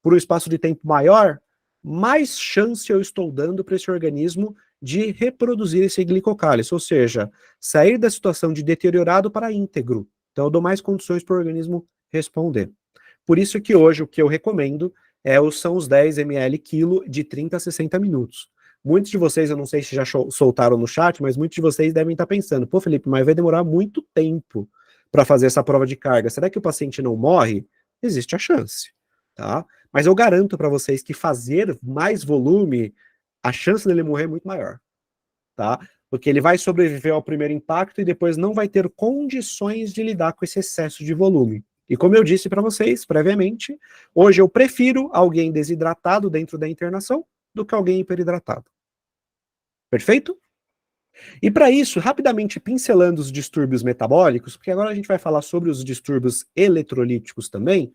por um espaço de tempo maior, mais chance eu estou dando para esse organismo de reproduzir esse glicocálice, ou seja, sair da situação de deteriorado para íntegro. Então eu dou mais condições para o organismo responder. Por isso que hoje o que eu recomendo são os 10 ml quilo de 30 a 60 minutos. Muitos de vocês, eu não sei se já soltaram no chat, mas muitos de vocês devem estar pensando, pô, Felipe, mas vai demorar muito tempo para fazer essa prova de carga. Será que o paciente não morre? Existe a chance, tá? Mas eu garanto para vocês que fazer mais volume, a chance dele morrer é muito maior, tá? Porque ele vai sobreviver ao primeiro impacto e depois não vai ter condições de lidar com esse excesso de volume. E como eu disse para vocês previamente, hoje eu prefiro alguém desidratado dentro da internação do que alguém hiperidratado. Perfeito? E para isso, rapidamente pincelando os distúrbios metabólicos, porque agora a gente vai falar sobre os distúrbios eletrolíticos também,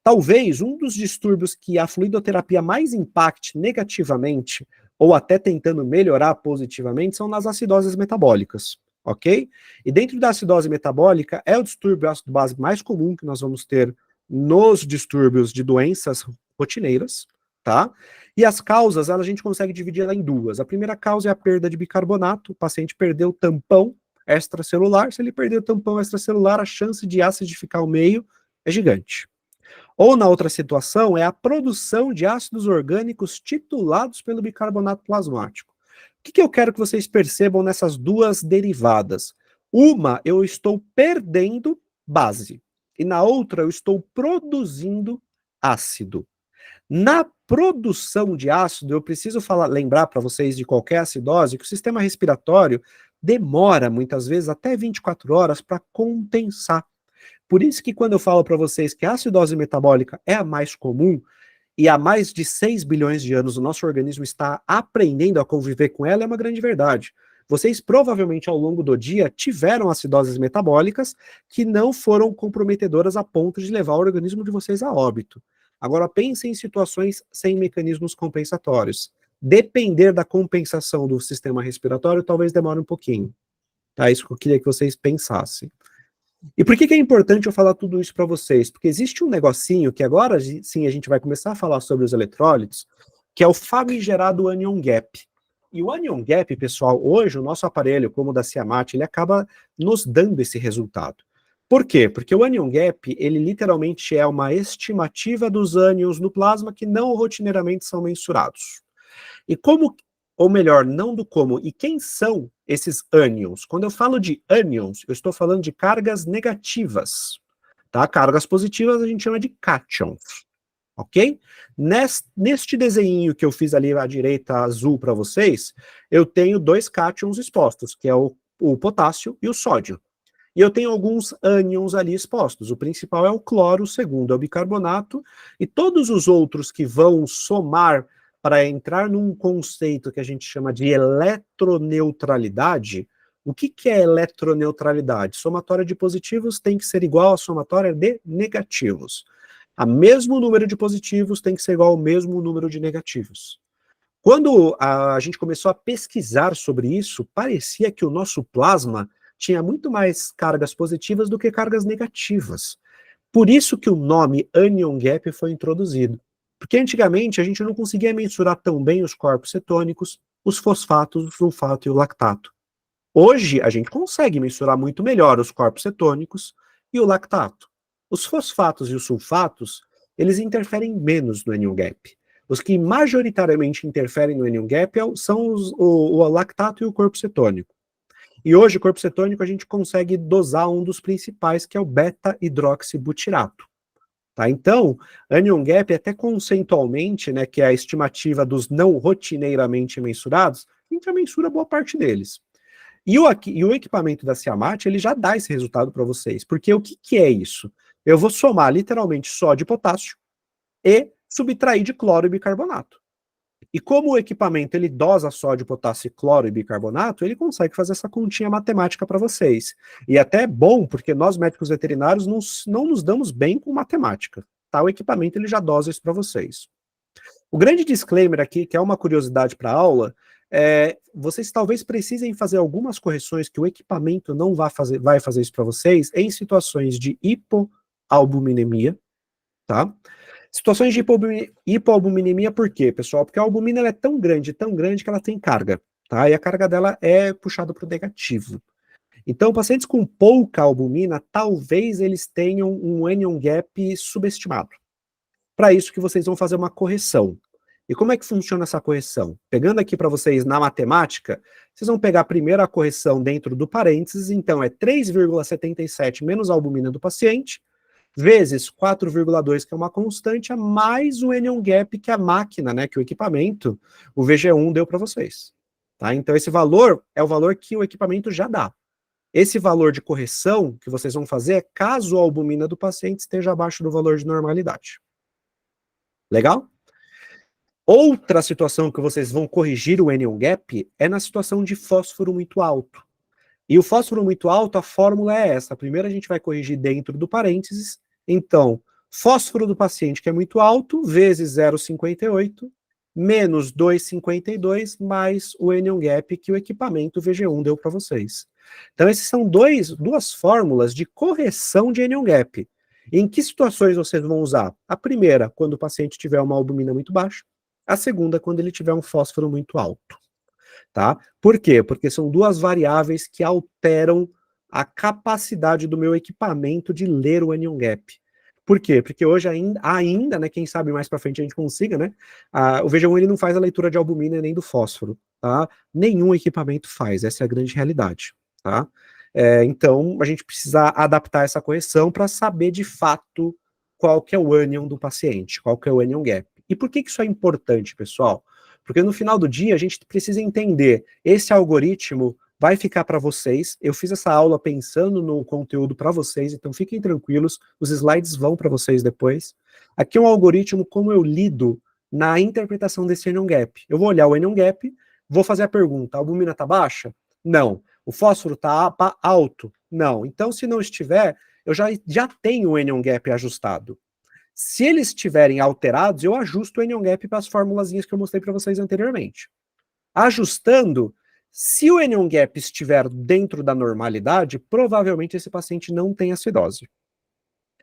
talvez um dos distúrbios que a fluidoterapia mais impacte negativamente, ou até tentando melhorar positivamente, são nas acidoses metabólicas, ok? E dentro da acidose metabólica é o distúrbio ácido básico mais comum que nós vamos ter nos distúrbios de doenças rotineiras, tá? E as causas, a gente consegue dividir ela em duas. A primeira causa é a perda de bicarbonato, o paciente perdeu o tampão extracelular, se ele perder o tampão extracelular, a chance de acidificar o meio é gigante. Ou na outra situação, é a produção de ácidos orgânicos titulados pelo bicarbonato plasmático. O que eu quero que vocês percebam nessas duas derivadas? Uma, eu estou perdendo base, e na outra, eu estou produzindo ácido. Na produção de ácido, eu preciso lembrar para vocês de qualquer acidose que o sistema respiratório demora, muitas vezes, até 24 horas para compensar. Por isso que quando eu falo para vocês que a acidose metabólica é a mais comum, e há mais de 6 bilhões de anos o nosso organismo está aprendendo a conviver com ela, é uma grande verdade. Vocês provavelmente ao longo do dia tiveram acidoses metabólicas que não foram comprometedoras a ponto de levar o organismo de vocês a óbito. Agora pensem em situações sem mecanismos compensatórios. Depender da compensação do sistema respiratório talvez demore um pouquinho. Tá? Isso que eu queria que vocês pensassem. E por que é importante eu falar tudo isso para vocês? Porque existe um negocinho que agora sim a gente vai começar a falar sobre os eletrólitos, que é o famigerado anion gap. E o anion gap, pessoal, hoje o nosso aparelho, como o da Siamat, ele acaba nos dando esse resultado. Por quê? Porque o anion gap, ele literalmente é uma estimativa dos ânions no plasma que não rotineiramente são mensurados. E como, ou melhor, não do como, e quem são esses ânions? Quando eu falo de ânions, eu estou falando de cargas negativas, tá? Cargas positivas a gente chama de cátions, ok? Neste desenho que eu fiz ali à direita azul para vocês, eu tenho dois cátions expostos, que é o potássio e o sódio. E eu tenho alguns ânions ali expostos. O principal é o cloro, o segundo é o bicarbonato, e todos os outros que vão somar para entrar num conceito que a gente chama de eletroneutralidade. O que é eletroneutralidade? Somatória de positivos tem que ser igual à somatória de negativos. O mesmo número de positivos tem que ser igual ao mesmo número de negativos. Quando a gente começou a pesquisar sobre isso, parecia que o nosso plasma tinha muito mais cargas positivas do que cargas negativas. Por isso que o nome anion gap foi introduzido. Porque antigamente a gente não conseguia mensurar tão bem os corpos cetônicos, os fosfatos, o sulfato e o lactato. Hoje a gente consegue mensurar muito melhor os corpos cetônicos e o lactato. Os fosfatos e os sulfatos, eles interferem menos no anion gap. Os que majoritariamente interferem no anion gap são o lactato e o corpo cetônico. E hoje, o corpo cetônico, a gente consegue dosar um dos principais, que é o beta-hidroxibutirato. Tá? Então, anion gap, até conceitualmente, né, que é a estimativa dos não rotineiramente mensurados, a gente já mensura boa parte deles. E o equipamento da Siamat, ele já dá esse resultado para vocês. Porque o que é isso? Eu vou somar, literalmente, sódio e potássio e subtrair de cloro e bicarbonato. E como o equipamento ele dosa sódio, potássio, cloro e bicarbonato, ele consegue fazer essa continha matemática para vocês. E até é bom, porque nós médicos veterinários não nos damos bem com matemática. Tá? O equipamento ele já dosa isso para vocês. O grande disclaimer aqui, que é uma curiosidade para a aula, vocês talvez precisem fazer algumas correções que o equipamento não vai fazer isso para vocês em situações de hipoalbuminemia, tá? Situações de hipoalbuminemia, por quê, pessoal? Porque a albumina ela é tão grande que ela tem carga, tá? E a carga dela é puxada para o negativo. Então, pacientes com pouca albumina, talvez eles tenham um anion gap subestimado. Para isso que vocês vão fazer uma correção. E como é que funciona essa correção? Pegando aqui para vocês na matemática, vocês vão pegar primeiro a correção dentro do parênteses, então é 3,77 menos a albumina do paciente, vezes 4,2, que é uma constante, mais o anion gap que a máquina, né, que o equipamento, o VG1 deu para vocês. Tá? Então esse valor é o valor que o equipamento já dá. Esse valor de correção que vocês vão fazer é caso a albumina do paciente esteja abaixo do valor de normalidade. Legal? Outra situação que vocês vão corrigir o anion gap é na situação de fósforo muito alto. E o fósforo muito alto, a fórmula é essa. Primeiro a gente vai corrigir dentro do parênteses. Então, fósforo do paciente que é muito alto, vezes 0,58, menos 2,52, mais o anion gap que o equipamento VG1 deu para vocês. Então, esses são duas fórmulas de correção de anion gap. Em que situações vocês vão usar? A primeira, quando o paciente tiver uma albumina muito baixa. A segunda, quando ele tiver um fósforo muito alto. Tá? Por quê? Porque são duas variáveis que alteram a capacidade do meu equipamento de ler o anion gap. Por quê? Porque hoje ainda, né, quem sabe mais para frente a gente consiga, né, o VG1 ele não faz a leitura de albumina nem do fósforo, tá? Nenhum equipamento faz, essa é a grande realidade, tá? Então, a gente precisa adaptar essa correção para saber de fato qual que é o anion do paciente, qual que é o anion gap. E por que isso é importante, pessoal? Porque no final do dia a gente precisa entender, esse algoritmo vai ficar para vocês, eu fiz essa aula pensando no conteúdo para vocês, então fiquem tranquilos, os slides vão para vocês depois. Aqui é um algoritmo como eu lido na interpretação desse anion gap. Eu vou olhar o anion gap, vou fazer a pergunta, a albumina está baixa? Não. O fósforo está alto? Não. Então se não estiver, eu já tenho o anion gap ajustado. Se eles estiverem alterados, eu ajusto o anion gap para as formulazinhas que eu mostrei para vocês anteriormente. Ajustando, se o anion gap estiver dentro da normalidade, provavelmente esse paciente não tem acidose.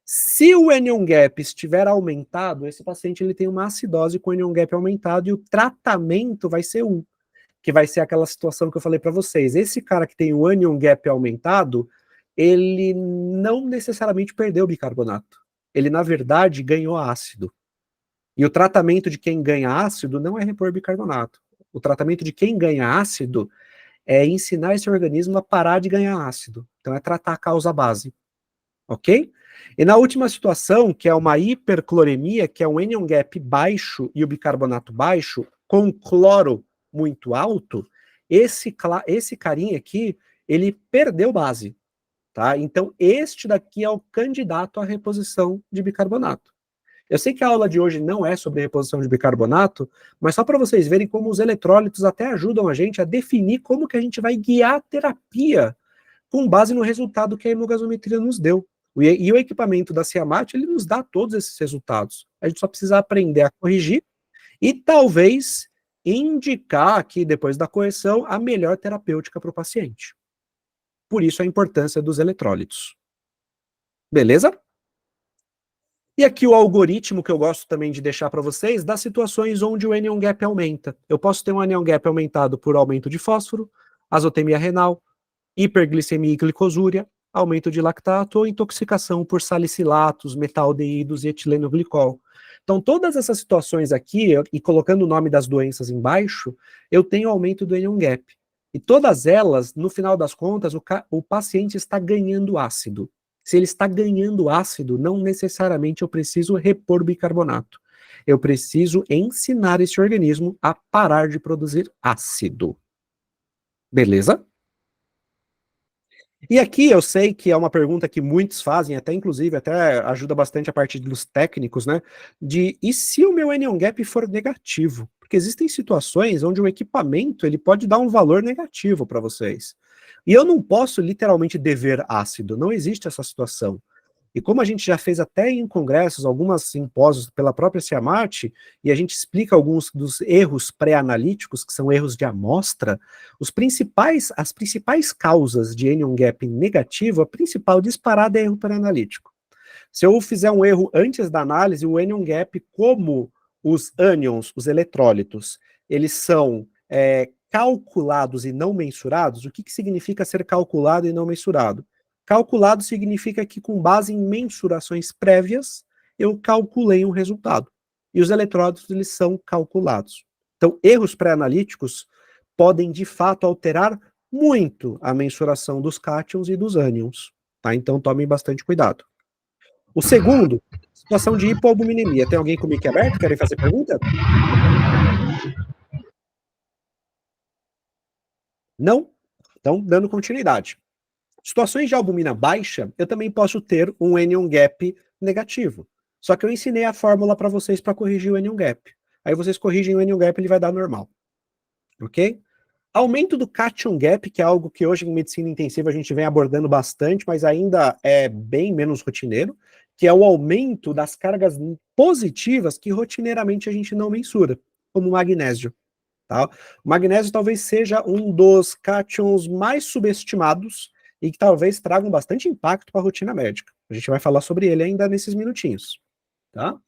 Se o anion gap estiver aumentado, esse paciente ele tem uma acidose com o anion gap aumentado e o tratamento vai ser que vai ser aquela situação que eu falei para vocês. Esse cara que tem o anion gap aumentado, ele não necessariamente perdeu o bicarbonato. Ele, na verdade, ganhou ácido. E o tratamento de quem ganha ácido não é repor bicarbonato. O tratamento de quem ganha ácido é ensinar esse organismo a parar de ganhar ácido. Então é tratar a causa base. Ok? E na última situação, que é uma hipercloremia, que é um anion gap baixo e o bicarbonato baixo, com cloro muito alto, esse carinha aqui, ele perdeu base. Tá? Então, este daqui é o candidato à reposição de bicarbonato. Eu sei que a aula de hoje não é sobre reposição de bicarbonato, mas só para vocês verem como os eletrólitos até ajudam a gente a definir como que a gente vai guiar a terapia com base no resultado que a hemogasometria nos deu. E o equipamento da Siamat, ele nos dá todos esses resultados. A gente só precisa aprender a corrigir e talvez indicar aqui, depois da correção, a melhor terapêutica para o paciente. Por isso a importância dos eletrólitos. Beleza? E aqui o algoritmo que eu gosto também de deixar para vocês, das situações onde o anion gap aumenta. Eu posso ter um anion gap aumentado por aumento de fósforo, azotemia renal, hiperglicemia e glicosúria, aumento de lactato ou intoxicação por salicilatos, metaldeídos e etileno-glicol. Então, todas essas situações aqui, e colocando o nome das doenças embaixo, eu tenho aumento do anion gap. E todas elas, no final das contas, o paciente está ganhando ácido. Se ele está ganhando ácido, não necessariamente eu preciso repor bicarbonato. Eu preciso ensinar esse organismo a parar de produzir ácido. Beleza? E aqui eu sei que é uma pergunta que muitos fazem, até inclusive até ajuda bastante a parte dos técnicos, né? E se o meu anion gap for negativo? Porque existem situações onde o equipamento ele pode dar um valor negativo para vocês. E eu não posso literalmente dever ácido, não existe essa situação. E como a gente já fez até em congressos, algumas simpósios pela própria Siamat, e a gente explica alguns dos erros pré-analíticos, que são erros de amostra, as principais causas de anion gap negativo, a principal disparada é erro pré-analítico. Se eu fizer um erro antes da análise, o anion gap, como os ânions, os eletrólitos, eles são calculados e não mensurados. O que significa ser calculado e não mensurado? Calculado significa que, com base em mensurações prévias, eu calculei um resultado. E os eletrólitos, eles são calculados. Então, erros pré-analíticos podem, de fato, alterar muito a mensuração dos cátions e dos ânions. Tá? Então, tomem bastante cuidado. O segundo, situação de hipoalbuminemia. Tem alguém com o mic aberto? Querem fazer pergunta? Não? Então, dando continuidade. Situações de albumina baixa, eu também posso ter um anion gap negativo. Só que eu ensinei a fórmula para vocês para corrigir o anion gap. Aí vocês corrigem o anion gap, ele vai dar normal. Ok? Aumento do cation gap, que é algo que hoje em medicina intensiva a gente vem abordando bastante, mas ainda é bem menos rotineiro, que é o aumento das cargas positivas que rotineiramente a gente não mensura, como o magnésio. Tá? O magnésio talvez seja um dos cátions mais subestimados e que talvez tragam bastante impacto para a rotina médica. A gente vai falar sobre ele ainda nesses minutinhos. Tá?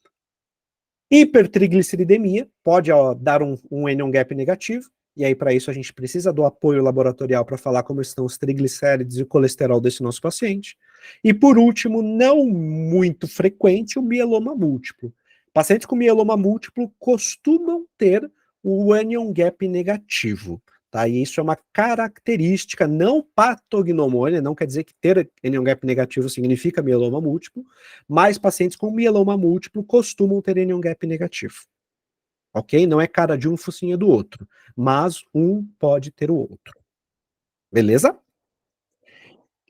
Hipertrigliceridemia pode dar um anion gap negativo, e aí para isso a gente precisa do apoio laboratorial para falar como estão os triglicéridos e o colesterol desse nosso paciente. E por último, não muito frequente, o mieloma múltiplo. Pacientes com mieloma múltiplo costumam ter o anion gap negativo. Tá? E isso é uma característica não patognomônia, não quer dizer que ter anion gap negativo significa mieloma múltiplo, mas pacientes com mieloma múltiplo costumam ter anion gap negativo. Ok? Não é cara de um, focinha do outro, mas um pode ter o outro. Beleza?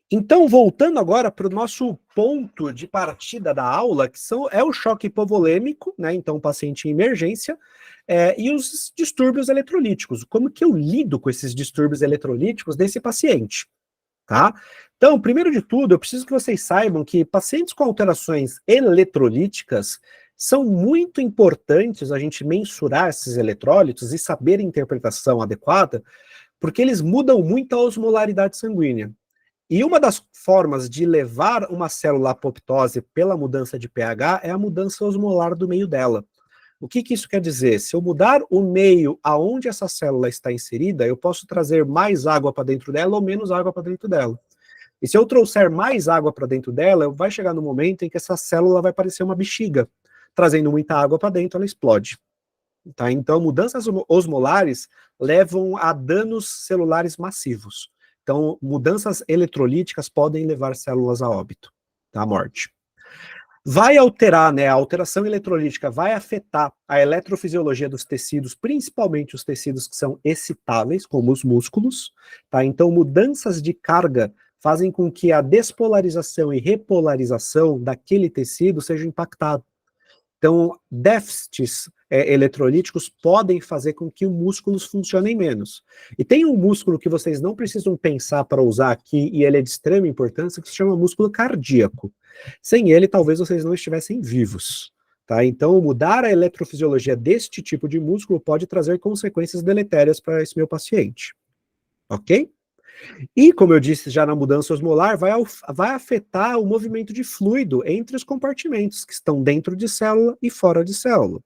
Então, voltando agora para o nosso ponto de partida da aula, que é o choque hipovolêmico, né? Então, paciente em emergência, e os distúrbios eletrolíticos. Como que eu lido com esses distúrbios eletrolíticos desse paciente? Tá? Então, primeiro de tudo, eu preciso que vocês saibam que pacientes com alterações eletrolíticas são muito importantes a gente mensurar esses eletrólitos e saber a interpretação adequada, porque eles mudam muito a osmolaridade sanguínea. E uma das formas de levar uma célula à apoptose pela mudança de pH é a mudança osmolar do meio dela. O que isso quer dizer? Se eu mudar o meio aonde essa célula está inserida, eu posso trazer mais água para dentro dela ou menos água para dentro dela. E se eu trouxer mais água para dentro dela, vai chegar no momento em que essa célula vai parecer uma bexiga. Trazendo muita água para dentro, ela explode. Tá? Então, mudanças osmolares levam a danos celulares massivos. Então, mudanças eletrolíticas podem levar células a óbito, tá? A morte. Vai alterar, né? A alteração eletrolítica vai afetar a eletrofisiologia dos tecidos, principalmente os tecidos que são excitáveis, como os músculos, tá? Então, mudanças de carga fazem com que a despolarização e repolarização daquele tecido seja impactado. Então, déficits eletrolíticos podem fazer com que os músculos funcionem menos. E tem um músculo que vocês não precisam pensar para usar aqui, e ele é de extrema importância, que se chama músculo cardíaco. Sem ele, talvez vocês não estivessem vivos. Tá? Então, mudar a eletrofisiologia deste tipo de músculo pode trazer consequências deletérias para esse meu paciente. Ok? E, como eu disse já na mudança osmolar, vai afetar o movimento de fluido entre os compartimentos que estão dentro de célula e fora de célula.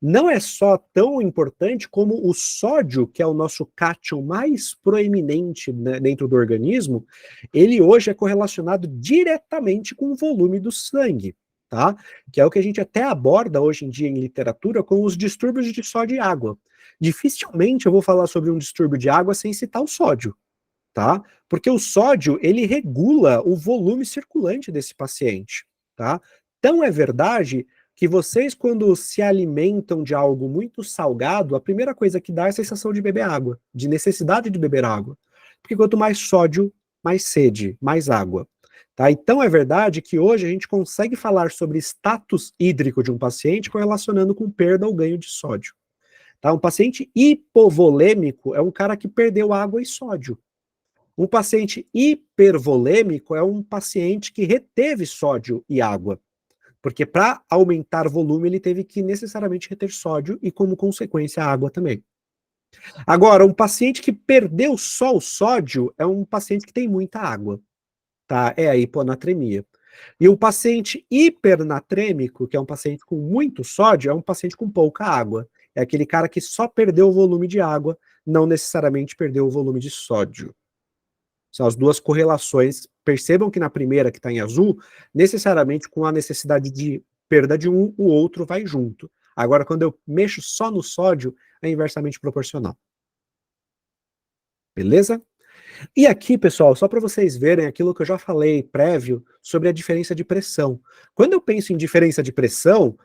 Não é só tão importante como o sódio, que é o nosso cátion mais proeminente, né, dentro do organismo, ele hoje é correlacionado diretamente com o volume do sangue, tá? Que é o que a gente até aborda hoje em dia em literatura com os distúrbios de sódio e água. Dificilmente eu vou falar sobre um distúrbio de água sem citar o sódio. Tá? Porque o sódio, ele regula o volume circulante desse paciente, tá? Então é verdade que vocês, quando se alimentam de algo muito salgado, a primeira coisa que dá é a sensação de beber água, de necessidade de beber água. Porque quanto mais sódio, mais sede, mais água. Tá? Então é verdade que hoje a gente consegue falar sobre status hídrico de um paciente correlacionando com perda ou ganho de sódio. Tá? Um paciente hipovolêmico é um cara que perdeu água e sódio. Um paciente hipervolêmico é um paciente que reteve sódio e água, porque para aumentar o volume ele teve que necessariamente reter sódio e, como consequência, a água também. Agora, um paciente que perdeu só o sódio é um paciente que tem muita água, tá? É a hiponatremia. E um paciente hipernatrêmico, que é um paciente com muito sódio, é um paciente com pouca água. É aquele cara que só perdeu o volume de água, não necessariamente perdeu o volume de sódio. São as duas correlações. Percebam que na primeira, que está em azul, necessariamente com a necessidade de perda de um, o outro vai junto. Agora, quando eu mexo só no sódio, é inversamente proporcional. Beleza? E aqui, pessoal, só para vocês verem aquilo que eu já falei prévio sobre a diferença de pressão. Quando eu penso em diferença de pressão,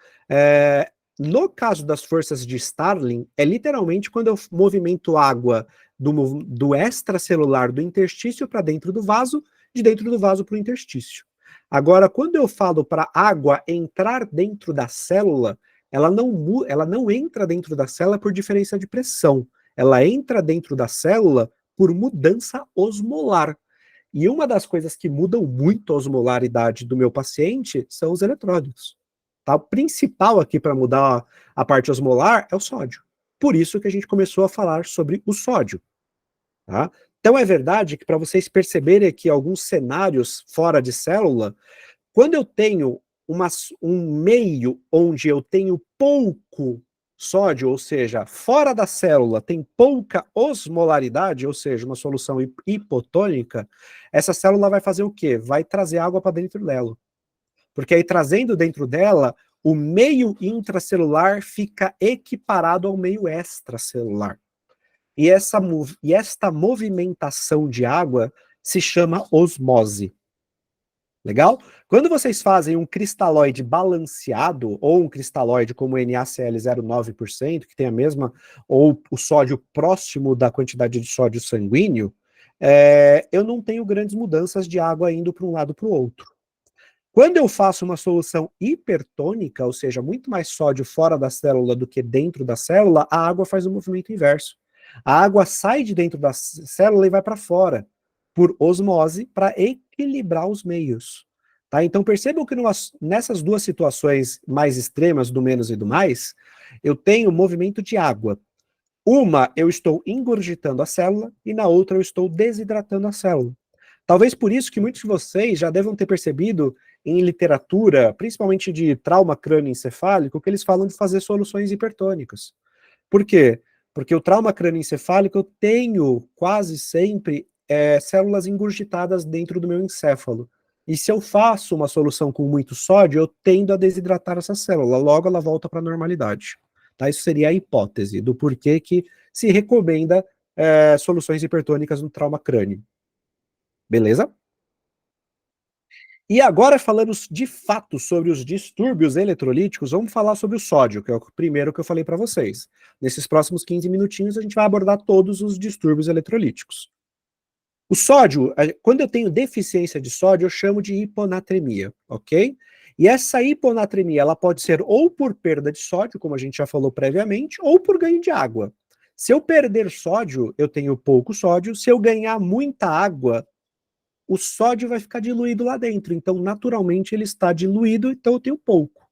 no caso das forças de Starling, é literalmente quando eu movimento água do extracelular do interstício para dentro do vaso, de dentro do vaso para o interstício. Agora, quando eu falo para a água entrar dentro da célula, ela não entra dentro da célula por diferença de pressão. Ela entra dentro da célula por mudança osmolar. E uma das coisas que mudam muito a osmolaridade do meu paciente são os eletrólitos. Tá? O principal aqui para mudar a parte osmolar é o sódio. Por isso que a gente começou a falar sobre o sódio. Tá? Então é verdade que para vocês perceberem aqui alguns cenários fora de célula, quando eu tenho um meio onde eu tenho pouco sódio, ou seja, fora da célula tem pouca osmolaridade, ou seja, uma solução hipotônica, essa célula vai fazer o quê? Vai trazer água para dentro dela. Porque aí trazendo dentro dela, o meio intracelular fica equiparado ao meio extracelular. E esta movimentação de água se chama osmose. Legal? Quando vocês fazem um cristalóide balanceado, ou um cristalóide como o NaCl0,9%, que tem a mesma, ou o sódio próximo da quantidade de sódio sanguíneo, eu não tenho grandes mudanças de água indo para um lado para o outro. Quando eu faço uma solução hipertônica, ou seja, muito mais sódio fora da célula do que dentro da célula, a água faz o movimento inverso. A água sai de dentro da célula e vai para fora, por osmose, para equilibrar os meios. Tá? Então percebam que nessas duas situações mais extremas, do menos e do mais, eu tenho movimento de água. Uma, eu estou ingurgitando a célula, e na outra eu estou desidratando a célula. Talvez por isso que muitos de vocês já devam ter percebido em literatura, principalmente de trauma crânioencefálico, que eles falam de fazer soluções hipertônicas. Por quê? Porque o trauma crânioencefálico eu tenho quase sempre células ingurgitadas dentro do meu encéfalo. E se eu faço uma solução com muito sódio, eu tendo a desidratar essa célula, logo ela volta para a normalidade. Tá? Isso seria a hipótese do porquê que se recomenda soluções hipertônicas no trauma crânio. Beleza? E agora, falando de fato sobre os distúrbios eletrolíticos, vamos falar sobre o sódio, que é o primeiro que eu falei para vocês. Nesses próximos 15 minutinhos, a gente vai abordar todos os distúrbios eletrolíticos. O sódio, quando eu tenho deficiência de sódio, eu chamo de hiponatremia, ok? E essa hiponatremia, ela pode ser ou por perda de sódio, como a gente já falou previamente, ou por ganho de água. Se eu perder sódio, eu tenho pouco sódio. Se eu ganhar muita água, o sódio vai ficar diluído lá dentro. Então, naturalmente, ele está diluído, então eu tenho pouco.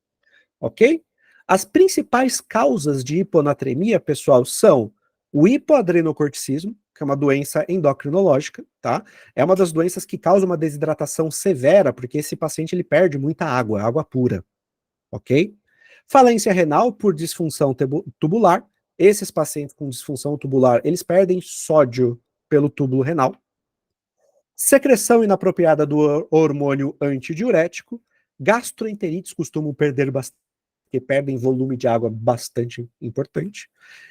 Ok? As principais causas de hiponatremia, pessoal, são o hipoadrenocorticismo, que é uma doença endocrinológica, tá? É uma das doenças que causa uma desidratação severa, porque esse paciente ele perde muita água, água pura. Ok? Falência renal por disfunção tubular. Esses pacientes com disfunção tubular, eles perdem sódio pelo túbulo renal. Secreção inapropriada do hormônio antidiurético. Gastroenterites costumam perder bastante, porque perdem volume de água bastante importante.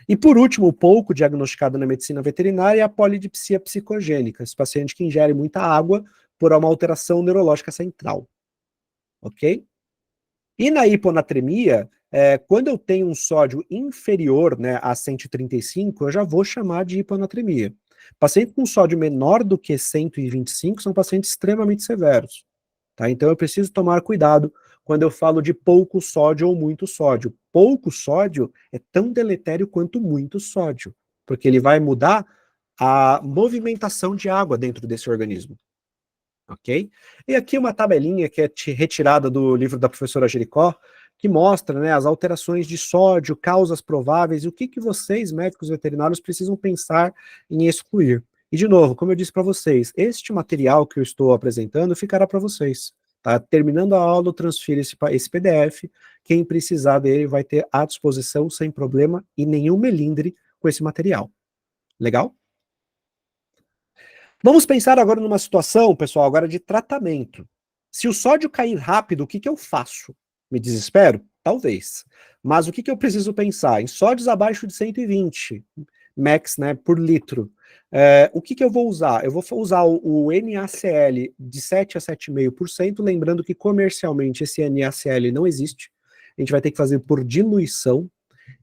E por último, pouco diagnosticado na medicina veterinária, é a polidipsia psicogênica, esse paciente que ingere muita água por uma alteração neurológica central. Ok? E na hiponatremia, quando eu tenho um sódio inferior, né, a 135, eu já vou chamar de hiponatremia. Pacientes com sódio menor do que 125 são pacientes extremamente severos. Tá? Então eu preciso tomar cuidado quando eu falo de pouco sódio ou muito sódio. Pouco sódio é tão deletério quanto muito sódio, porque ele vai mudar a movimentação de água dentro desse organismo. Ok? E aqui uma tabelinha que é retirada do livro da professora Jericó, que mostra, né, as alterações de sódio, causas prováveis, e o que vocês, médicos veterinários, precisam pensar em excluir. E, de novo, como eu disse para vocês, este material que eu estou apresentando ficará para vocês. Tá? Terminando a aula, eu transfiro esse PDF. Quem precisar dele vai ter à disposição sem problema e nenhum melindre com esse material. Legal? Vamos pensar agora numa situação, pessoal, agora de tratamento. Se o sódio cair rápido, o que eu faço? Me desespero? Talvez. Mas o que eu preciso pensar? Em sódios abaixo de 120 max, né, por litro. O que eu vou usar? Eu vou usar o NaCl de 7 a 7,5%, lembrando que comercialmente esse NaCl não existe. a gente vai ter que fazer por diluição.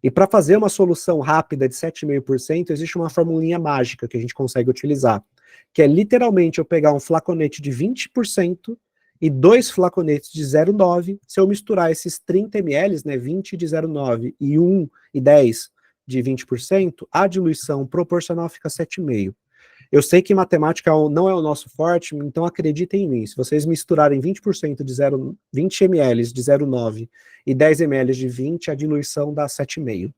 E para fazer uma solução rápida de 7,5%, existe uma formulinha mágica que a gente consegue utilizar, que é literalmente eu pegar um flaconete de 20% e 2 flaconetes de 0,9, se eu misturar esses 30 ml, né, 20 de 0,9 e 1 e 10 de 20%, a diluição proporcional fica 7,5%. Eu sei que matemática não é o nosso forte, então acreditem em mim. Se vocês misturarem 20% de 20 ml de 0,9 e 10 ml de 20, a diluição dá 7,5.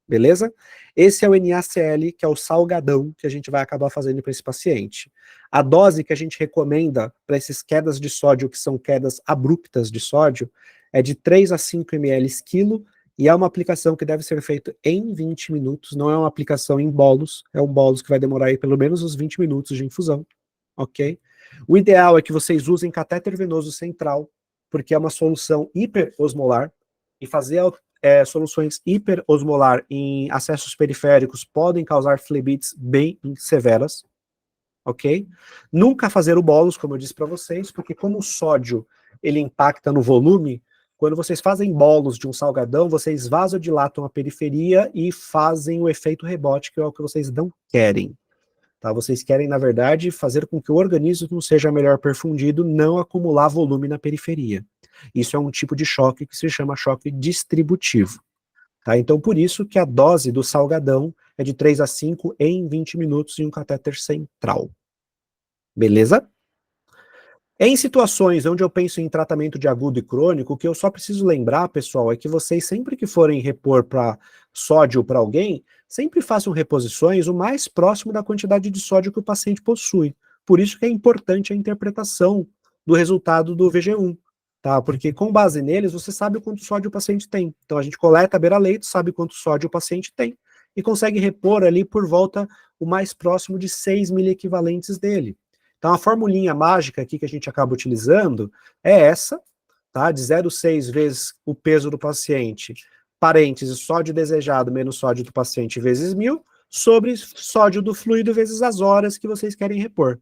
Beleza? Esse é o NaCl, que é o salgadão que a gente vai acabar fazendo para esse paciente. A dose que a gente recomenda para essas quedas de sódio, que são quedas abruptas de sódio, é de 3 a 5 ml quilo, e é uma aplicação que deve ser feita em 20 minutos, não é uma aplicação em bolos, é um bolos que vai demorar aí pelo menos uns 20 minutos de infusão, ok? O ideal é que vocês usem catéter venoso central, porque é uma solução hiperosmolar, e fazer soluções hiperosmolar em acessos periféricos podem causar flebites bem severas, ok? Nunca fazer o bolos, como eu disse para vocês, porque como o sódio ele impacta no volume, quando vocês fazem bolos de um salgadão, vocês vasodilatam a periferia e fazem o efeito rebote, que é o que vocês não querem. Tá? Vocês querem, na verdade, fazer com que o organismo seja melhor perfundido, não acumular volume na periferia. Isso é um tipo de choque que se chama choque distributivo. Tá? Então, por isso que a dose do salgadão é de 3 a 5 em 20 minutos em um catéter central. Beleza? Em situações onde eu penso em tratamento de agudo e crônico, o que eu só preciso lembrar, pessoal, é que vocês sempre que forem repor para sódio para alguém, sempre façam reposições o mais próximo da quantidade de sódio que o paciente possui. Por isso que é importante a interpretação do resultado do VG1, tá? Porque com base neles, você sabe o quanto sódio o paciente tem. Então a gente coleta a beira-leito, sabe quanto sódio o paciente tem, e consegue repor ali por volta o mais próximo de 6 miliequivalentes dele. Então, a formulinha mágica aqui que a gente acaba utilizando é essa, tá? De 0,6 vezes o peso do paciente, parênteses, sódio desejado menos sódio do paciente vezes 1.000, sobre sódio do fluido vezes as horas que vocês querem repor.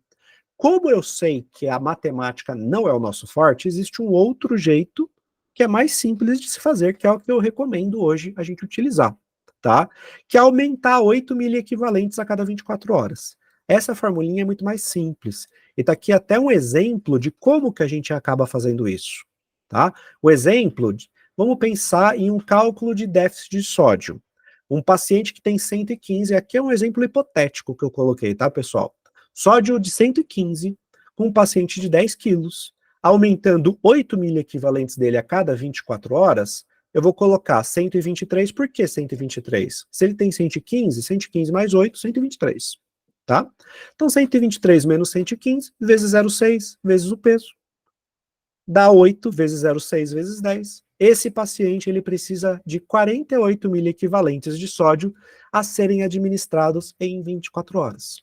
Como eu sei que a matemática não é o nosso forte, existe um outro jeito que é mais simples de se fazer, que é o que eu recomendo hoje a gente utilizar, tá? Que é aumentar 8 miliequivalentes a cada 24 horas. Essa formulinha é muito mais simples. E está aqui até um exemplo de como que a gente acaba fazendo isso. Tá? O exemplo, vamos pensar em um cálculo de déficit de sódio. Um paciente que tem 115, aqui é um exemplo hipotético que eu coloquei, tá, pessoal? Sódio de 115, com um paciente de 10 quilos, aumentando 8 miliequivalentes dele a cada 24 horas, eu vou colocar 123, por que 123? Se ele tem 115, 115 mais 8, 123. Tá? Então, 123 menos 115 vezes 0,6 vezes o peso dá 8 vezes 0,6 vezes 10. Esse paciente ele precisa de 48 miliequivalentes de sódio a serem administrados em 24 horas.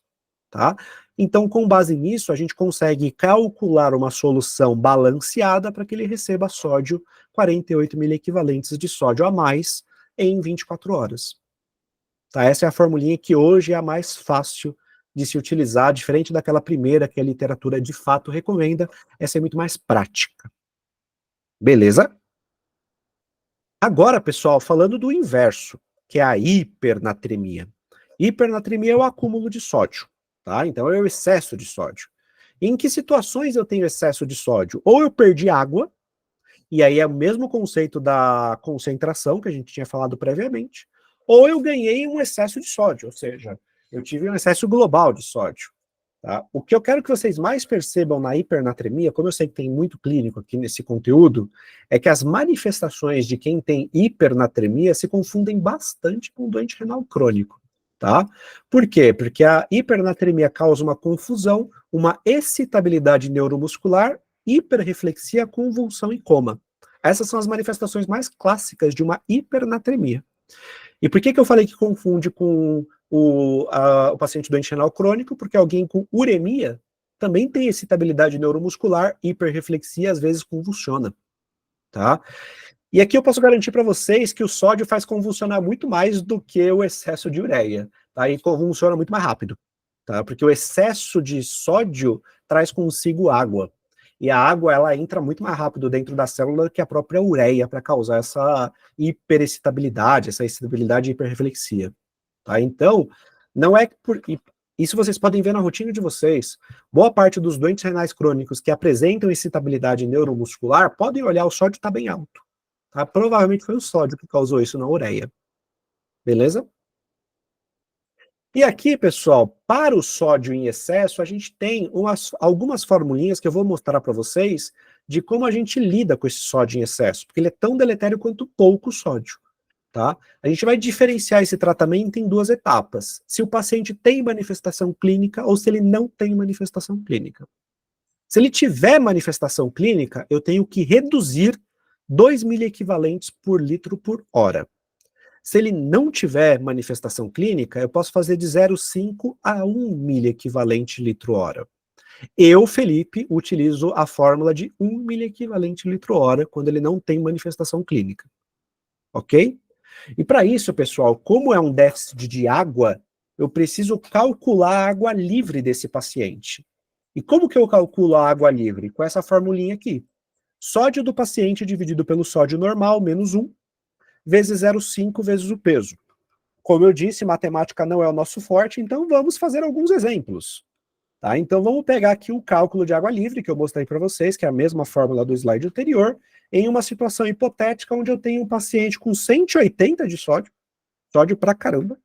Tá? Então, com base nisso, a gente consegue calcular uma solução balanceada para que ele receba sódio, 48 miliequivalentes de sódio a mais em 24 horas. Tá? Essa é a formulinha que hoje é a mais fácil de se utilizar, diferente daquela primeira que a literatura de fato recomenda, essa é muito mais prática. Beleza? Agora, pessoal, falando do inverso, que é a hipernatremia. Hipernatremia é o acúmulo de sódio, tá? Então é o excesso de sódio. Em que situações eu tenho excesso de sódio? Ou eu perdi água, e aí é o mesmo conceito da concentração que a gente tinha falado previamente, ou eu ganhei um excesso de sódio, ou seja, eu tive um excesso global de sódio. Tá? O que eu quero que vocês mais percebam na hipernatremia, como eu sei que tem muito clínico aqui nesse conteúdo, é que as manifestações de quem tem hipernatremia se confundem bastante com o doente renal crônico. Tá? Por quê? Porque a hipernatremia causa uma confusão, uma excitabilidade neuromuscular, hiperreflexia, convulsão e coma. Essas são as manifestações mais clássicas de uma hipernatremia. E por que eu falei que confunde com o paciente doente renal crônico? Porque alguém com uremia também tem excitabilidade neuromuscular, hiperreflexia, às vezes convulsiona. Tá? E aqui eu posso garantir para vocês que o sódio faz convulsionar muito mais do que o excesso de ureia. Tá? E convulsiona muito mais rápido. Tá? Porque o excesso de sódio traz consigo água. E a água, ela entra muito mais rápido dentro da célula que a própria ureia para causar essa hiperexcitabilidade, essa excitabilidade hiperreflexia. Tá? Então, não é por... Isso vocês podem ver na rotina de vocês. Boa parte dos doentes renais crônicos que apresentam excitabilidade neuromuscular podem olhar o sódio está bem alto. Tá? Provavelmente foi o sódio que causou isso na ureia. Beleza? E aqui, pessoal, para o sódio em excesso, a gente tem algumas formulinhas que eu vou mostrar para vocês de como a gente lida com esse sódio em excesso, porque ele é tão deletério quanto pouco sódio. Tá? A gente vai diferenciar esse tratamento em duas etapas. Se o paciente tem manifestação clínica ou se ele não tem manifestação clínica. Se ele tiver manifestação clínica, eu tenho que reduzir 2 miliequivalentes por litro por hora. Se ele não tiver manifestação clínica, eu posso fazer de 0,5 a 1 miliequivalente litro-hora. Eu, Felipe, utilizo a fórmula de 1 miliequivalente litro-hora quando ele não tem manifestação clínica. Ok? E para isso, pessoal, como é um déficit de água, eu preciso calcular a água livre desse paciente. E como que eu calculo a água livre? Com essa formulinha aqui. Sódio do paciente dividido pelo sódio normal, menos 1, vezes 0,5 vezes o peso. Como eu disse, matemática não é o nosso forte, então vamos fazer alguns exemplos. Tá? Então vamos pegar aqui o cálculo de água livre, que eu mostrei para vocês, que é a mesma fórmula do slide anterior, em uma situação hipotética onde eu tenho um paciente com 180 de sódio, sódio pra caramba.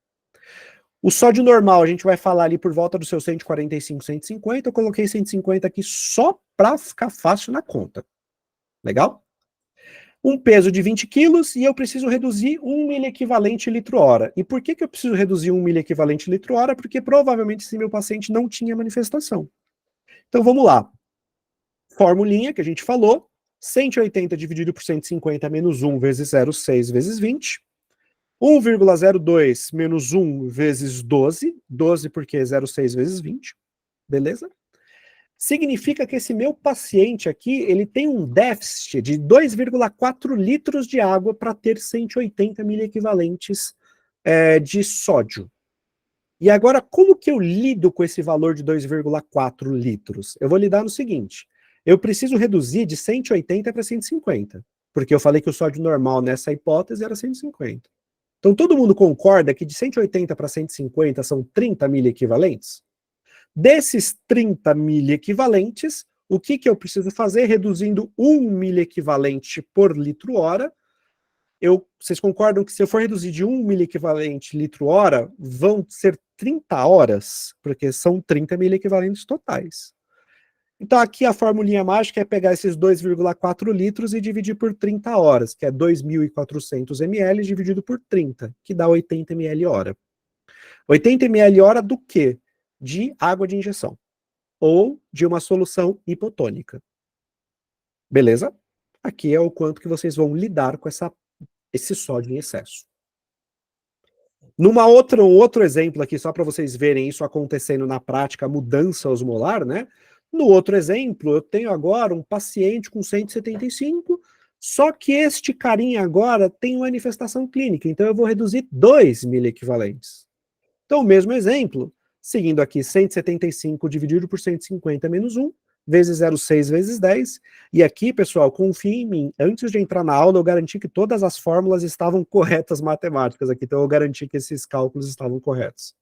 O sódio normal, a gente vai falar ali por volta do seu 145, 150, eu coloquei 150 aqui só para ficar fácil na conta. Legal? Um peso de 20 quilos e eu preciso reduzir 1 miliequivalente litro-hora. E por que eu preciso reduzir 1 miliequivalente litro-hora? Porque provavelmente esse meu paciente não tinha manifestação. Então vamos lá. Formulinha que a gente falou, 180 dividido por 150 menos 1 vezes 0,6 vezes 20. 1,02 menos 1 vezes 12. 12 porque é 0,6 vezes 20. Beleza? Significa que esse meu paciente aqui, ele tem um déficit de 2,4 litros de água para ter 180 miliequivalentes de sódio. E agora, como que eu lido com esse valor de 2,4 litros? Eu vou lidar no seguinte, eu preciso reduzir de 180 para 150, porque eu falei que o sódio normal nessa hipótese era 150. Então todo mundo concorda que de 180 para 150 são 30 miliequivalentes? Desses 30 miliequivalentes, o que eu preciso fazer? Reduzindo 1 miliequivalente por litro-hora. Vocês concordam que se eu for reduzir de 1 miliequivalente litro-hora, vão ser 30 horas? Porque são 30 miliequivalentes totais. Então aqui a formulinha mágica é pegar esses 2,4 litros e dividir por 30 horas, que é 2.400 ml dividido por 30, que dá 80 ml hora. 80 ml hora do quê? De água de injeção, ou de uma solução hipotônica. Beleza? Aqui é o quanto que vocês vão lidar com esse sódio em excesso. Outro exemplo aqui, só para vocês verem isso acontecendo na prática, a mudança osmolar, né? No outro exemplo, eu tenho agora um paciente com 175, só que este carinha agora tem manifestação clínica, então eu vou reduzir 2 miliequivalentes. Então, o mesmo exemplo, seguindo aqui 175 dividido por 150 menos 1, vezes 0,6 vezes 10. E aqui, pessoal, confiem em mim. Antes de entrar na aula, eu garanti que todas as fórmulas estavam corretas matemáticas aqui. Então, eu garanti que esses cálculos estavam corretos.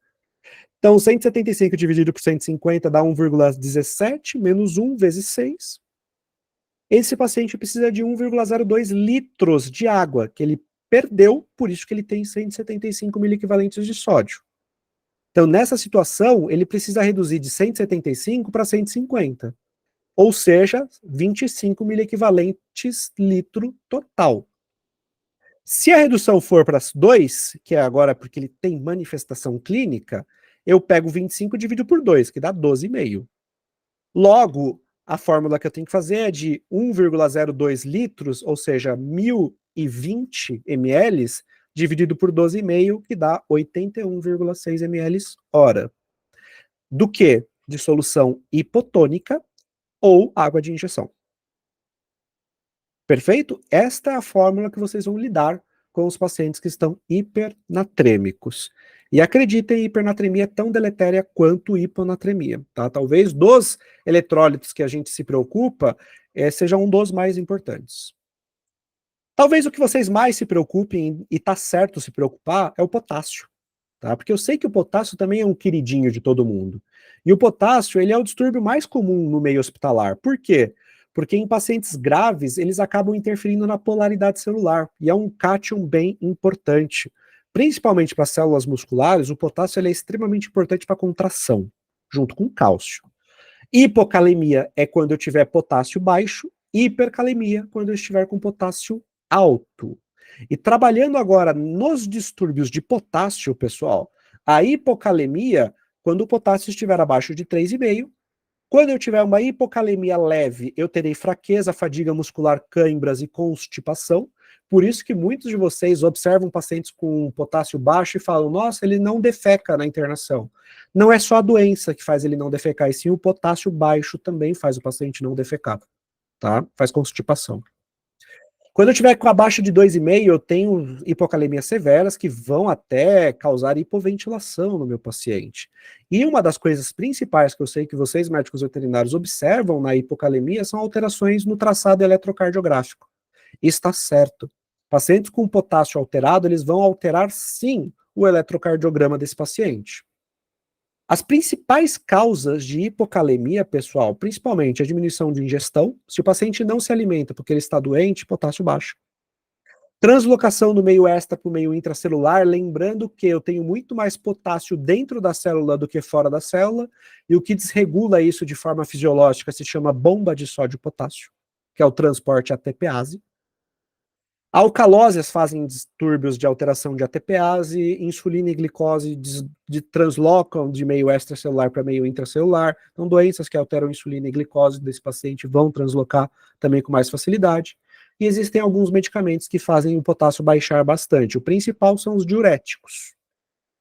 Então, 175 dividido por 150 dá 1,17 menos 1 vezes 6. Esse paciente precisa de 1,02 litros de água, que ele perdeu, por isso que ele tem 175 miliequivalentes de sódio. Então, nessa situação, ele precisa reduzir de 175 para 150. Ou seja, 25 miliequivalentes litro total. Se a redução for para 2, que é agora porque ele tem manifestação clínica, eu pego 25 e divido por 2, que dá 12,5. Logo, a fórmula que eu tenho que fazer é de 1,02 litros, ou seja, 1.020 ml, dividido por 12,5, que dá 81,6 ml hora. Do que? De solução hipotônica ou água de injeção. Perfeito? Esta é a fórmula que vocês vão lidar com os pacientes que estão hipernatrêmicos. E acreditem, hipernatremia é tão deletéria quanto hiponatremia, tá? Talvez dos eletrólitos que a gente se preocupa, seja um dos mais importantes. Talvez o que vocês mais se preocupem, e tá certo se preocupar, é o potássio, tá? Porque eu sei que o potássio também é um queridinho de todo mundo. E o potássio, ele é o distúrbio mais comum no meio hospitalar. Por quê? Porque em pacientes graves, eles acabam interferindo na polaridade celular, e é um cátion bem importante. Principalmente para células musculares, o potássio ele é extremamente importante para contração, junto com o cálcio. Hipocalemia é quando eu tiver potássio baixo, hipercalemia quando eu estiver com potássio alto. E trabalhando agora nos distúrbios de potássio, pessoal, a hipocalemia, quando o potássio estiver abaixo de 3,5, quando eu tiver uma hipocalemia leve, eu terei fraqueza, fadiga muscular, cãibras e constipação. Por isso que muitos de vocês observam pacientes com potássio baixo e falam, nossa, ele não defeca na internação. Não é só a doença que faz ele não defecar, e sim o potássio baixo também faz o paciente não defecar, tá? Faz constipação. Quando eu tiver com abaixo de 2,5, eu tenho hipocalemias severas que vão até causar hipoventilação no meu paciente. E uma das coisas principais que eu sei que vocês, médicos veterinários, observam na hipocalemia são alterações no traçado eletrocardiográfico. Isso está certo. Pacientes com potássio alterado, eles vão alterar, sim, o eletrocardiograma desse paciente. As principais causas de hipocalemia, pessoal, principalmente a diminuição de ingestão, se o paciente não se alimenta porque ele está doente, potássio baixo. Translocação do meio extra para o meio intracelular, lembrando que eu tenho muito mais potássio dentro da célula do que fora da célula, e o que desregula isso de forma fisiológica se chama bomba de sódio-potássio, que é o transporte ATPase. Alcaloses fazem distúrbios de alteração de ATPase, insulina e glicose translocam de meio extracelular para meio intracelular. Então, doenças que alteram insulina e glicose desse paciente vão translocar também com mais facilidade. E existem alguns medicamentos que fazem o potássio baixar bastante. O principal são os diuréticos.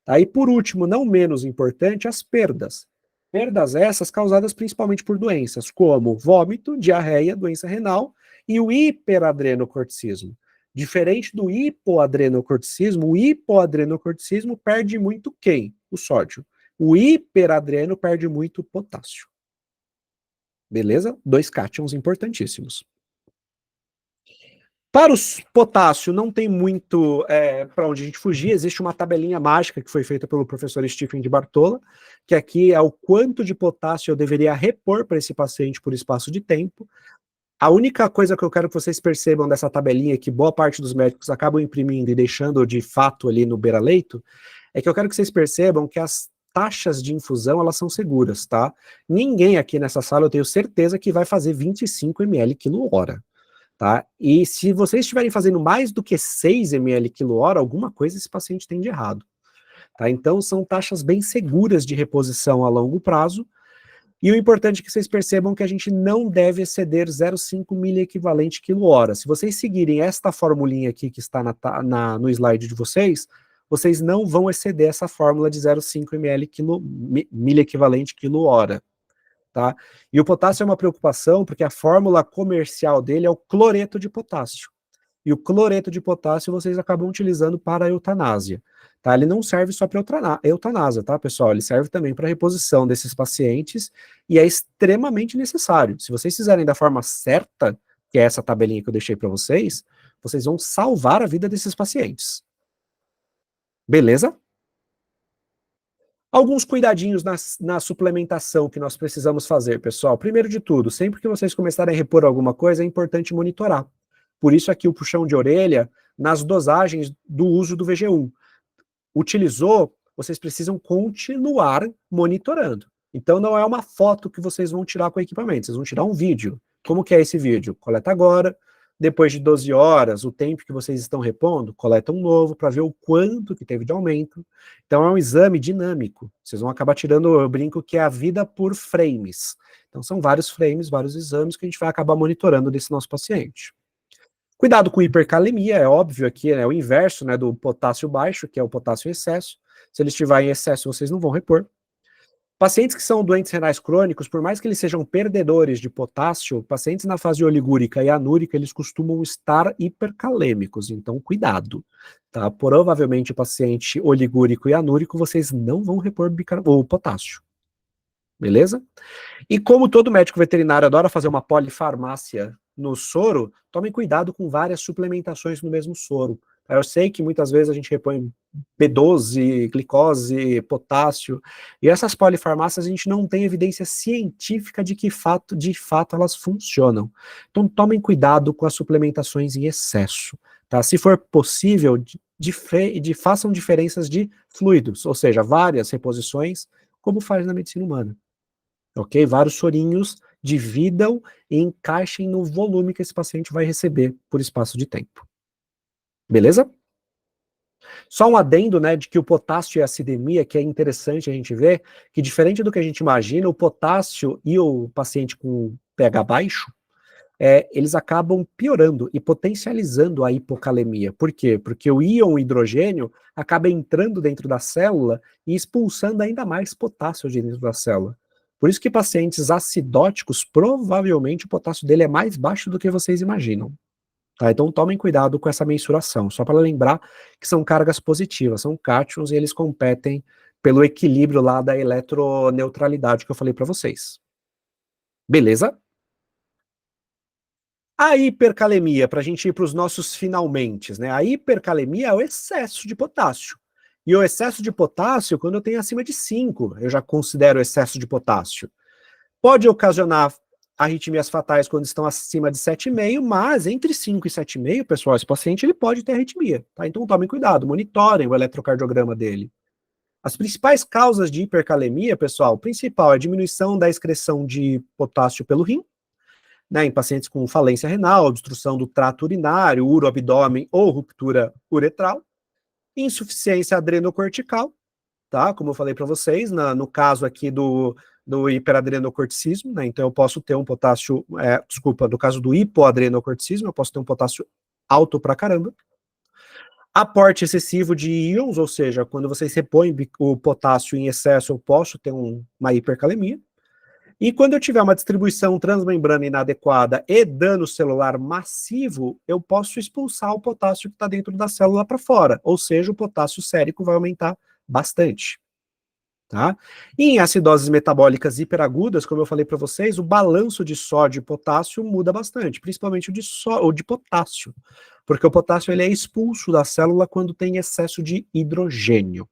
Tá? E por último, não menos importante, as perdas. Perdas essas causadas principalmente por doenças como vômito, diarreia, doença renal e o hiperadrenocorticismo. Diferente do hipoadrenocorticismo, o hipoadrenocorticismo perde muito quem? O sódio. O hiperadreno perde muito potássio. Beleza? Dois cátions importantíssimos. Para os potássio, não tem muito para onde a gente fugir, existe uma tabelinha mágica que foi feita pelo professor Stephen de Bartola, que aqui é o quanto de potássio eu deveria repor para esse paciente por espaço de tempo. A única coisa que eu quero que vocês percebam dessa tabelinha, que boa parte dos médicos acabam imprimindo e deixando de fato ali no beira-leito, é que eu quero que vocês percebam que as taxas de infusão, elas são seguras, tá? Ninguém aqui nessa sala, eu tenho certeza que vai fazer 25 ml quilo-hora, tá? E se vocês estiverem fazendo mais do que 6 ml quilo-hora, alguma coisa esse paciente tem de errado, tá? Então, são taxas bem seguras de reposição a longo prazo. E o importante é que vocês percebam que a gente não deve exceder 0,5 miliequivalente quilo-hora. Se vocês seguirem esta formulinha aqui que está no slide de vocês, vocês não vão exceder essa fórmula de 0,5 miliequivalente quilo-hora. Tá? E o potássio é uma preocupação porque a fórmula comercial dele é o cloreto de potássio. E o cloreto de potássio vocês acabam utilizando para a eutanásia. Tá? Ele não serve só para eutanásia, tá, pessoal? Ele serve também para a reposição desses pacientes e é extremamente necessário. Se vocês fizerem da forma certa, que é essa tabelinha que eu deixei para vocês, vocês vão salvar a vida desses pacientes. Beleza? Alguns cuidadinhos na suplementação que nós precisamos fazer, pessoal. Primeiro de tudo, sempre que vocês começarem a repor alguma coisa, é importante monitorar. Por isso aqui o puxão de orelha nas dosagens do uso do VG1. Utilizou, vocês precisam continuar monitorando. Então não é uma foto que vocês vão tirar com o equipamento, vocês vão tirar um vídeo. Como que é esse vídeo? Coleta agora, depois de 12 horas, o tempo que vocês estão repondo, coleta um novo para ver o quanto que teve de aumento. Então é um exame dinâmico. Vocês vão acabar tirando, eu brinco, que é a vida por frames. Então são vários frames, vários exames que a gente vai acabar monitorando desse nosso paciente. Cuidado com hipercalemia, é óbvio aqui, é o inverso, né, do potássio baixo, que é o potássio em excesso. Se ele estiver em excesso, vocês não vão repor. Pacientes que são doentes renais crônicos, por mais que eles sejam perdedores de potássio, pacientes na fase oligúrica e anúrica, eles costumam estar hipercalêmicos, então cuidado. Tá? Provavelmente o paciente oligúrico e anúrico, vocês não vão repor o potássio. Beleza? E como todo médico veterinário adora fazer uma polifarmácia no soro, tomem cuidado com várias suplementações no mesmo soro. Eu sei que muitas vezes a gente repõe B12, glicose, potássio, e essas polifarmácias a gente não tem evidência científica de que de fato elas funcionam. Então tomem cuidado com as suplementações em excesso. Tá? Se for possível, façam diferenças de fluidos, ou seja, várias reposições, como faz na medicina humana. Ok? Vários sorinhos dividam e encaixem no volume que esse paciente vai receber por espaço de tempo. Beleza? Só um adendo, né, de que o potássio e a acidemia, que é interessante a gente ver, que diferente do que a gente imagina, o potássio e o paciente com pH baixo, eles acabam piorando e potencializando a hipocalemia. Por quê? Porque o íon hidrogênio acaba entrando dentro da célula e expulsando ainda mais potássio de dentro da célula. Por isso que pacientes acidóticos, provavelmente o potássio dele é mais baixo do que vocês imaginam. Tá? Então tomem cuidado com essa mensuração, só para lembrar que são cargas positivas, são cátions e eles competem pelo equilíbrio lá da eletroneutralidade que eu falei para vocês. Beleza? A hipercalemia, para a gente ir para os nossos finalmentes, né? A hipercalemia é o excesso de potássio. E o excesso de potássio, quando eu tenho acima de 5, eu já considero excesso de potássio. Pode ocasionar arritmias fatais quando estão acima de 7,5, mas entre 5 e 7,5, pessoal, esse paciente ele pode ter arritmia, tá? Então tomem cuidado, monitorem o eletrocardiograma dele. As principais causas de hipercalemia, pessoal, o principal é a diminuição da excreção de potássio pelo rim, né, em pacientes com falência renal, obstrução do trato urinário, uroabdômen ou ruptura uretral, insuficiência adrenocortical, tá? Como eu falei para vocês, no caso aqui do hiperadrenocorticismo, né? Então eu posso ter um potássio, no caso do hipoadrenocorticismo, eu posso ter um potássio alto pra caramba. Aporte excessivo de íons, ou seja, quando vocês repõem o potássio em excesso, eu posso ter uma hipercalemia. E quando eu tiver uma distribuição transmembrana inadequada e dano celular massivo, eu posso expulsar o potássio que está dentro da célula para fora, ou seja, o potássio sérico vai aumentar bastante. Tá? E em acidoses metabólicas hiperagudas, como eu falei para vocês, o balanço de sódio e potássio muda bastante, principalmente o de potássio, porque o potássio ele é expulso da célula quando tem excesso de hidrogênio.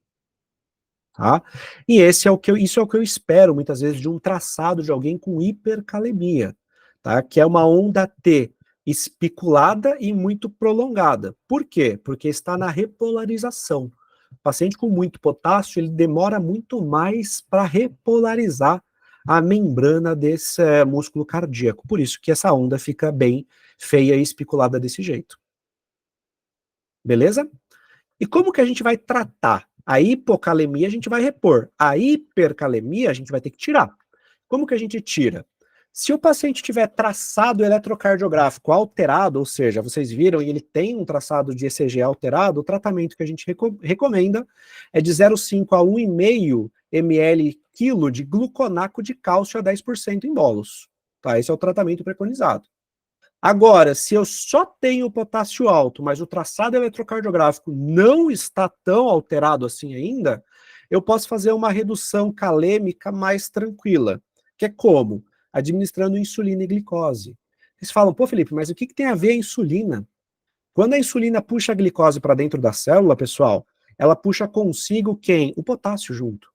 Tá? E isso é o que eu espero muitas vezes de um traçado de alguém com hipercalemia, tá? Que é uma onda T espiculada e muito prolongada. Por quê? Porque está na repolarização. O paciente com muito potássio, ele demora muito mais para repolarizar a membrana desse músculo cardíaco. Por isso que essa onda fica bem feia e espiculada desse jeito. Beleza? E como que a gente vai tratar? A hipocalemia a gente vai repor. A hipercalemia a gente vai ter que tirar. Como que a gente tira? Se o paciente tiver traçado eletrocardiográfico alterado, ou seja, vocês viram e ele tem um traçado de ECG alterado, o tratamento que a gente recomenda é de 0,5 a 1,5 ml quilo de gluconaco de cálcio a 10% em bolos. Tá? Esse é o tratamento preconizado. Agora, se eu só tenho potássio alto, mas o traçado eletrocardiográfico não está tão alterado assim ainda, eu posso fazer uma redução calêmica mais tranquila, que é como? Administrando insulina e glicose. Vocês falam, pô, Felipe, mas o que tem a ver a insulina? Quando a insulina puxa a glicose para dentro da célula, pessoal, ela puxa consigo quem? O potássio junto.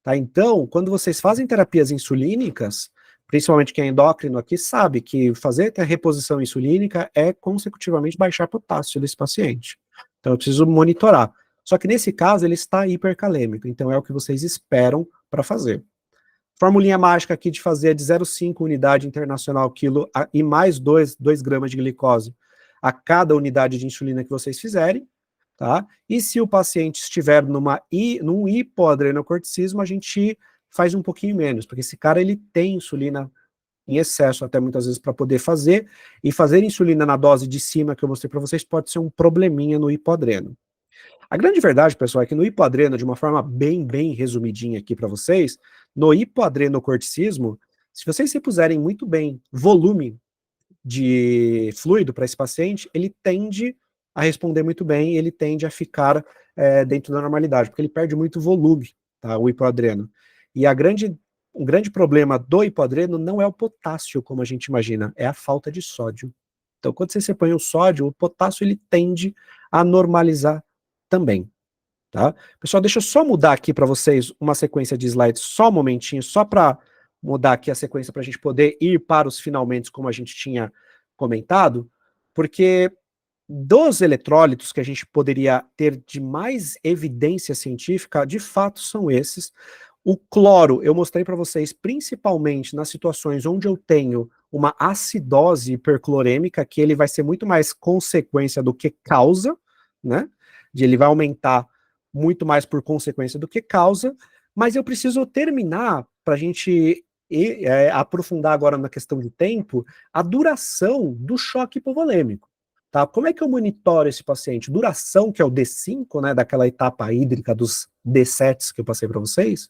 Tá? Então, quando vocês fazem terapias insulínicas, principalmente quem é endócrino aqui sabe que fazer a reposição insulínica é consecutivamente baixar potássio desse paciente. Então eu preciso monitorar. Só que nesse caso ele está hipercalêmico, então é o que vocês esperam para fazer. Formulinha mágica aqui de fazer de 0,5 unidade internacional quilo e mais 2 gramas de glicose a cada unidade de insulina que vocês fizerem. Tá? E se o paciente estiver num hipoadrenocorticismo, a gente faz um pouquinho menos, porque esse cara ele tem insulina em excesso até muitas vezes para poder fazer, e fazer insulina na dose de cima que eu mostrei para vocês pode ser um probleminha no hipoadreno. A grande verdade, pessoal, é que no hipoadreno, de uma forma bem resumidinha aqui para vocês, No hipoadrenocorticismo, se vocês se puserem muito bem volume de fluido para esse paciente, ele tende a responder muito bem, ele tende a ficar dentro da normalidade, porque ele perde muito volume, tá, o hipoadreno. E um grande problema do hipoadreno não é o potássio, como a gente imagina, é a falta de sódio. Então, quando você sepõe o sódio, o potássio ele tende a normalizar também. Tá? Pessoal, deixa eu só mudar aqui para vocês uma sequência de slides, só um momentinho, só para mudar aqui a sequência para a gente poder ir para os finalmente, como a gente tinha comentado, porque dos eletrólitos que a gente poderia ter de mais evidência científica, de fato são esses. O cloro, eu mostrei para vocês, principalmente nas situações onde eu tenho uma acidose hiperclorêmica, que ele vai ser muito mais consequência do que causa, né? Ele vai aumentar muito mais por consequência do que causa, mas eu preciso terminar para a gente aprofundar agora na questão de tempo, a duração do choque hipovolêmico. Tá? Como é que eu monitoro esse paciente? Duração, que é o D5, né, daquela etapa hídrica dos D7s que eu passei para vocês,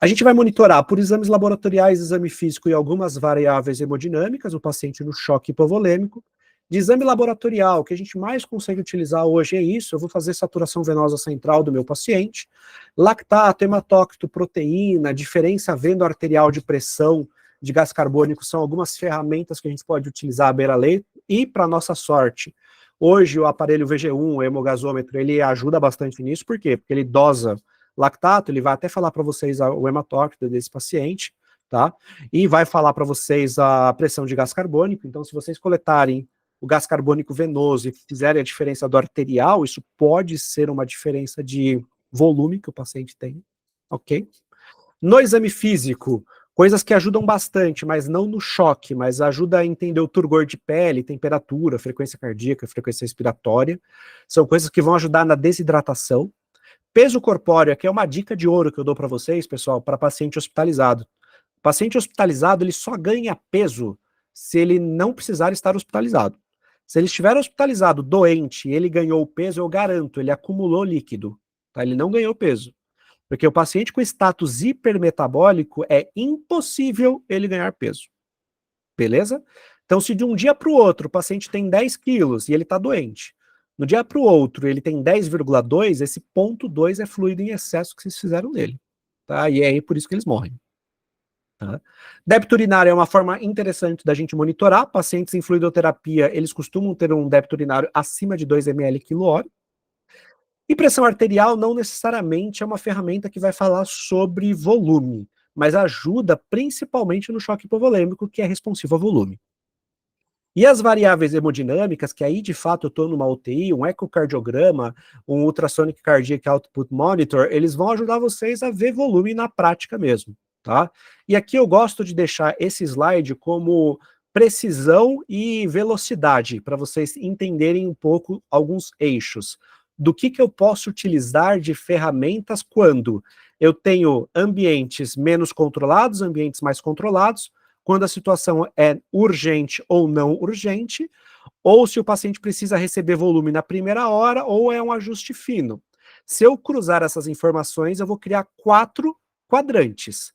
a gente vai monitorar por exames laboratoriais, exame físico e algumas variáveis hemodinâmicas, o paciente no choque hipovolêmico. De exame laboratorial, o que a gente mais consegue utilizar hoje é isso, eu vou fazer saturação venosa central do meu paciente, lactato, hematócrito, proteína, diferença veno-arterial de pressão de gás carbônico, são algumas ferramentas que a gente pode utilizar à beira-leito, e para nossa sorte, hoje o aparelho VG1, o hemogasômetro, ele ajuda bastante nisso, por quê? Porque ele dosa lactato, ele vai até falar para vocês o hematócrito desse paciente, tá? E vai falar para vocês a pressão de gás carbônico, então se vocês coletarem o gás carbônico venoso e fizerem a diferença do arterial, isso pode ser uma diferença de volume que o paciente tem, ok? No exame físico, coisas que ajudam bastante, mas não no choque, mas ajuda a entender o turgor de pele, temperatura, frequência cardíaca, frequência respiratória, são coisas que vão ajudar na desidratação. Peso corpóreo, que é uma dica de ouro que eu dou para vocês, pessoal, para paciente hospitalizado. O paciente hospitalizado, ele só ganha peso se ele não precisar estar hospitalizado. Se ele estiver hospitalizado, doente, e ele ganhou peso, eu garanto, ele acumulou líquido, tá? Ele não ganhou peso. Porque o paciente com status hipermetabólico é impossível ele ganhar peso. Beleza? Então, se de um dia para o outro o paciente tem 10 quilos e ele está doente, no dia para o outro ele tem 10,2, esse ponto 2 é fluido em excesso que vocês fizeram nele. Tá? E é aí por isso que eles morrem. Tá? Débito urinário é uma forma interessante da gente monitorar. Pacientes em fluidoterapia, eles costumam ter um débito urinário acima de 2 ml quilhora. E pressão arterial não necessariamente é uma ferramenta que vai falar sobre volume, mas ajuda principalmente no choque hipovolêmico, que é responsivo a volume. E as variáveis hemodinâmicas, que aí de fato eu estou numa UTI, um ecocardiograma, um ultrasonic cardiac output monitor, eles vão ajudar vocês a ver volume na prática mesmo, tá? E aqui eu gosto de deixar esse slide como precisão e velocidade, para vocês entenderem um pouco alguns eixos. Do que eu posso utilizar de ferramentas quando eu tenho ambientes menos controlados, ambientes mais controlados, quando a situação é urgente ou não urgente, ou se o paciente precisa receber volume na primeira hora, ou é um ajuste fino. Se eu cruzar essas informações, eu vou criar 4 quadrantes.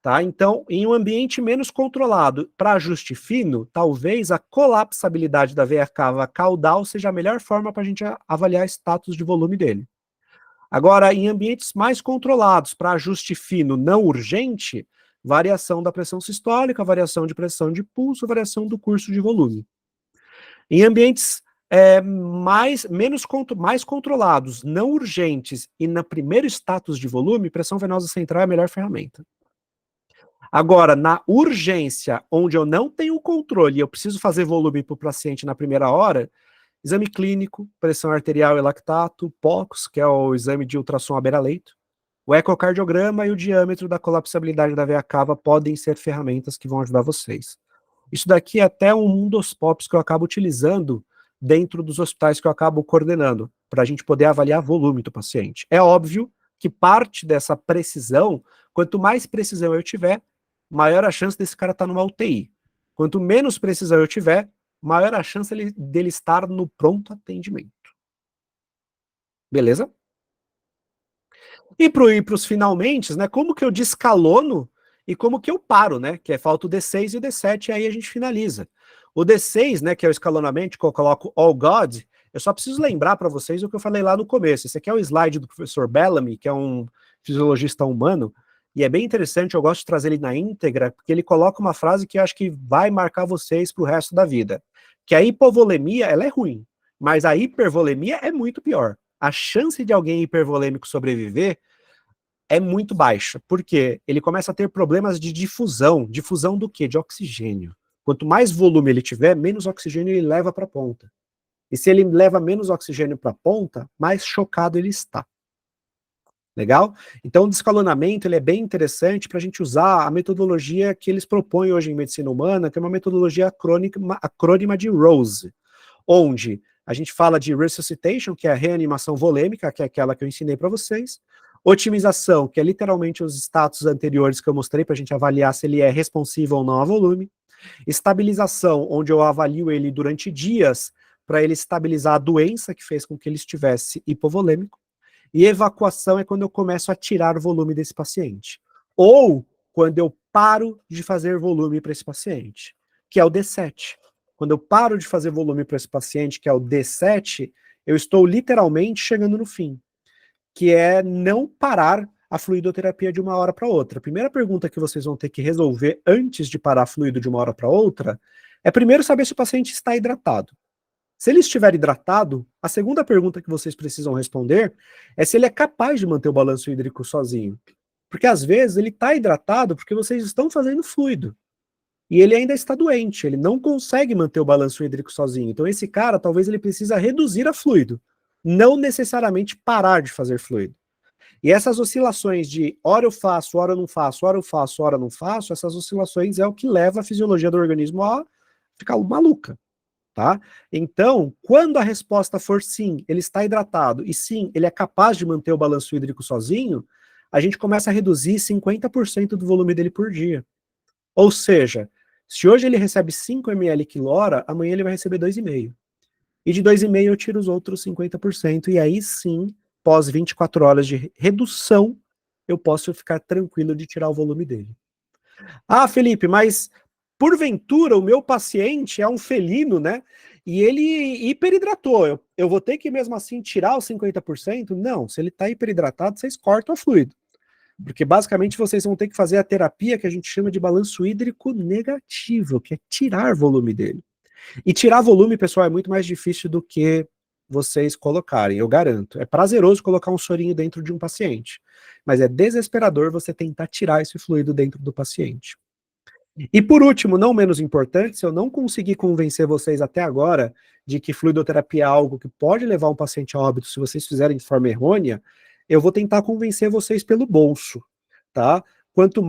Tá? Então, em um ambiente menos controlado, para ajuste fino, talvez a colapsabilidade da veia cava caudal seja a melhor forma para a gente avaliar status de volume dele. Agora, em ambientes mais controlados, para ajuste fino não urgente, variação da pressão sistólica, variação de pressão de pulso, variação do curso de volume. Em ambientes mais controlados, não urgentes, e no primeiro status de volume, pressão venosa central é a melhor ferramenta. Agora, na urgência, onde eu não tenho controle e eu preciso fazer volume para o paciente na primeira hora, exame clínico, pressão arterial e lactato, POCS, que é o exame de ultrassom à beira-leito, o ecocardiograma e o diâmetro da colapsabilidade da veia cava podem ser ferramentas que vão ajudar vocês. Isso daqui é até um dos POPs que eu acabo utilizando dentro dos hospitais que eu acabo coordenando, para a gente poder avaliar volume do paciente. É óbvio que parte dessa precisão, quanto mais precisão eu tiver, maior a chance desse cara estar numa UTI. Quanto menos precisão eu tiver, maior a chance dele estar no pronto atendimento. Beleza? E para os finalmente, né? Como que eu descalono e como que eu paro, né? Que falta o D6 e o D7, e aí a gente finaliza. O D6, né, que é o escalonamento, que eu coloco All God, eu só preciso lembrar para vocês o que eu falei lá no começo. Esse aqui é o slide do professor Bellamy, que é um fisiologista humano, e é bem interessante, eu gosto de trazer ele na íntegra, porque ele coloca uma frase que eu acho que vai marcar vocês para o resto da vida. Que a hipovolemia, ela é ruim, mas a hipervolemia é muito pior. A chance de alguém hipervolêmico sobreviver é muito baixa, porque ele começa a ter problemas de difusão. Difusão do quê? De oxigênio. Quanto mais volume ele tiver, menos oxigênio ele leva para a ponta. E se ele leva menos oxigênio para a ponta, mais chocado ele está. Legal? Então o descalonamento ele é bem interessante para a gente usar a metodologia que eles propõem hoje em medicina humana, que é uma metodologia acrônima de Rose, onde a gente fala de resuscitation, que é a reanimação volêmica, que é aquela que eu ensinei para vocês, otimização, que é literalmente os status anteriores que eu mostrei para a gente avaliar se ele é responsivo ou não a volume, estabilização, onde eu avalio ele durante dias para ele estabilizar a doença que fez com que ele estivesse hipovolêmico, e evacuação é quando eu começo a tirar o volume desse paciente. Ou quando eu paro de fazer volume para esse paciente, que é o D7. Quando eu paro de fazer volume para esse paciente, que é o D7, eu estou literalmente chegando no fim, que é não parar a fluidoterapia de uma hora para outra. A primeira pergunta que vocês vão ter que resolver antes de parar fluido de uma hora para outra é primeiro saber se o paciente está hidratado. Se ele estiver hidratado, a segunda pergunta que vocês precisam responder é se ele é capaz de manter o balanço hídrico sozinho. Porque às vezes ele está hidratado porque vocês estão fazendo fluido. E ele ainda está doente, ele não consegue manter o balanço hídrico sozinho. Então esse cara, talvez ele precisa reduzir a fluido, não necessariamente parar de fazer fluido. E essas oscilações de hora eu faço, hora eu não faço, hora eu faço, hora eu não faço, essas oscilações é o que leva a fisiologia do organismo a ficar maluca. Tá? Então, quando a resposta for sim, ele está hidratado, e sim, ele é capaz de manter o balanço hídrico sozinho, a gente começa a reduzir 50% do volume dele por dia. Ou seja, se hoje ele recebe 5 ml quilora, amanhã ele vai receber 2,5. E de 2,5 eu tiro os outros 50%, e aí sim, pós 24 horas de redução, eu posso ficar tranquilo de tirar o volume dele. Ah, Felipe, mas porventura o meu paciente é um felino, né? E ele hiperidratou. Eu vou ter que mesmo assim tirar os 50%? Não, se ele está hiperidratado, vocês cortam o fluido. Porque basicamente vocês vão ter que fazer a terapia que a gente chama de balanço hídrico negativo, que é tirar volume dele. E tirar volume, pessoal, é muito mais difícil do que vocês colocarem, eu garanto. É prazeroso colocar um sorinho dentro de um paciente, mas é desesperador você tentar tirar esse fluido dentro do paciente. E por último, não menos importante, se eu não conseguir convencer vocês até agora de que fluidoterapia é algo que pode levar um paciente a óbito se vocês fizerem de forma errônea, eu vou tentar convencer vocês pelo bolso, tá? Quanto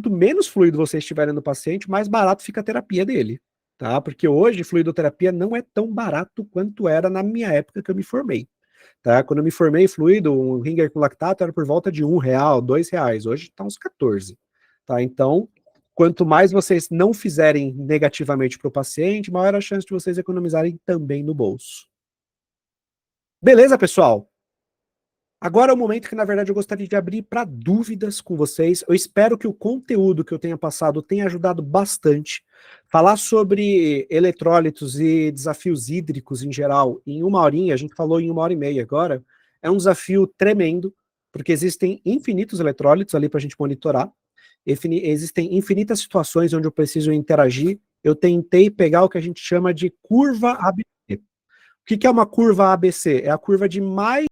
menos fluido vocês tiverem no paciente, mais barato fica a terapia dele, tá? Porque hoje fluidoterapia não é tão barato quanto era na minha época que eu me formei, tá? Quando eu me formei em fluido, um ringer com lactato era por volta de R$1, R$2, hoje está uns 14, tá? Então, quanto mais vocês não fizerem negativamente para o paciente, maior a chance de vocês economizarem também no bolso. Beleza, pessoal? Agora é o momento que, na verdade, eu gostaria de abrir para dúvidas com vocês. Eu espero que o conteúdo que eu tenha passado tenha ajudado bastante. Falar sobre eletrólitos e desafios hídricos em geral, em uma horinha, a gente falou em 1h30 agora, é um desafio tremendo, porque existem infinitos eletrólitos ali para a gente monitorar. Existem infinitas situações onde eu preciso interagir. Eu tentei pegar o que a gente chama de curva ABC. O que é uma curva ABC? É a curva de mais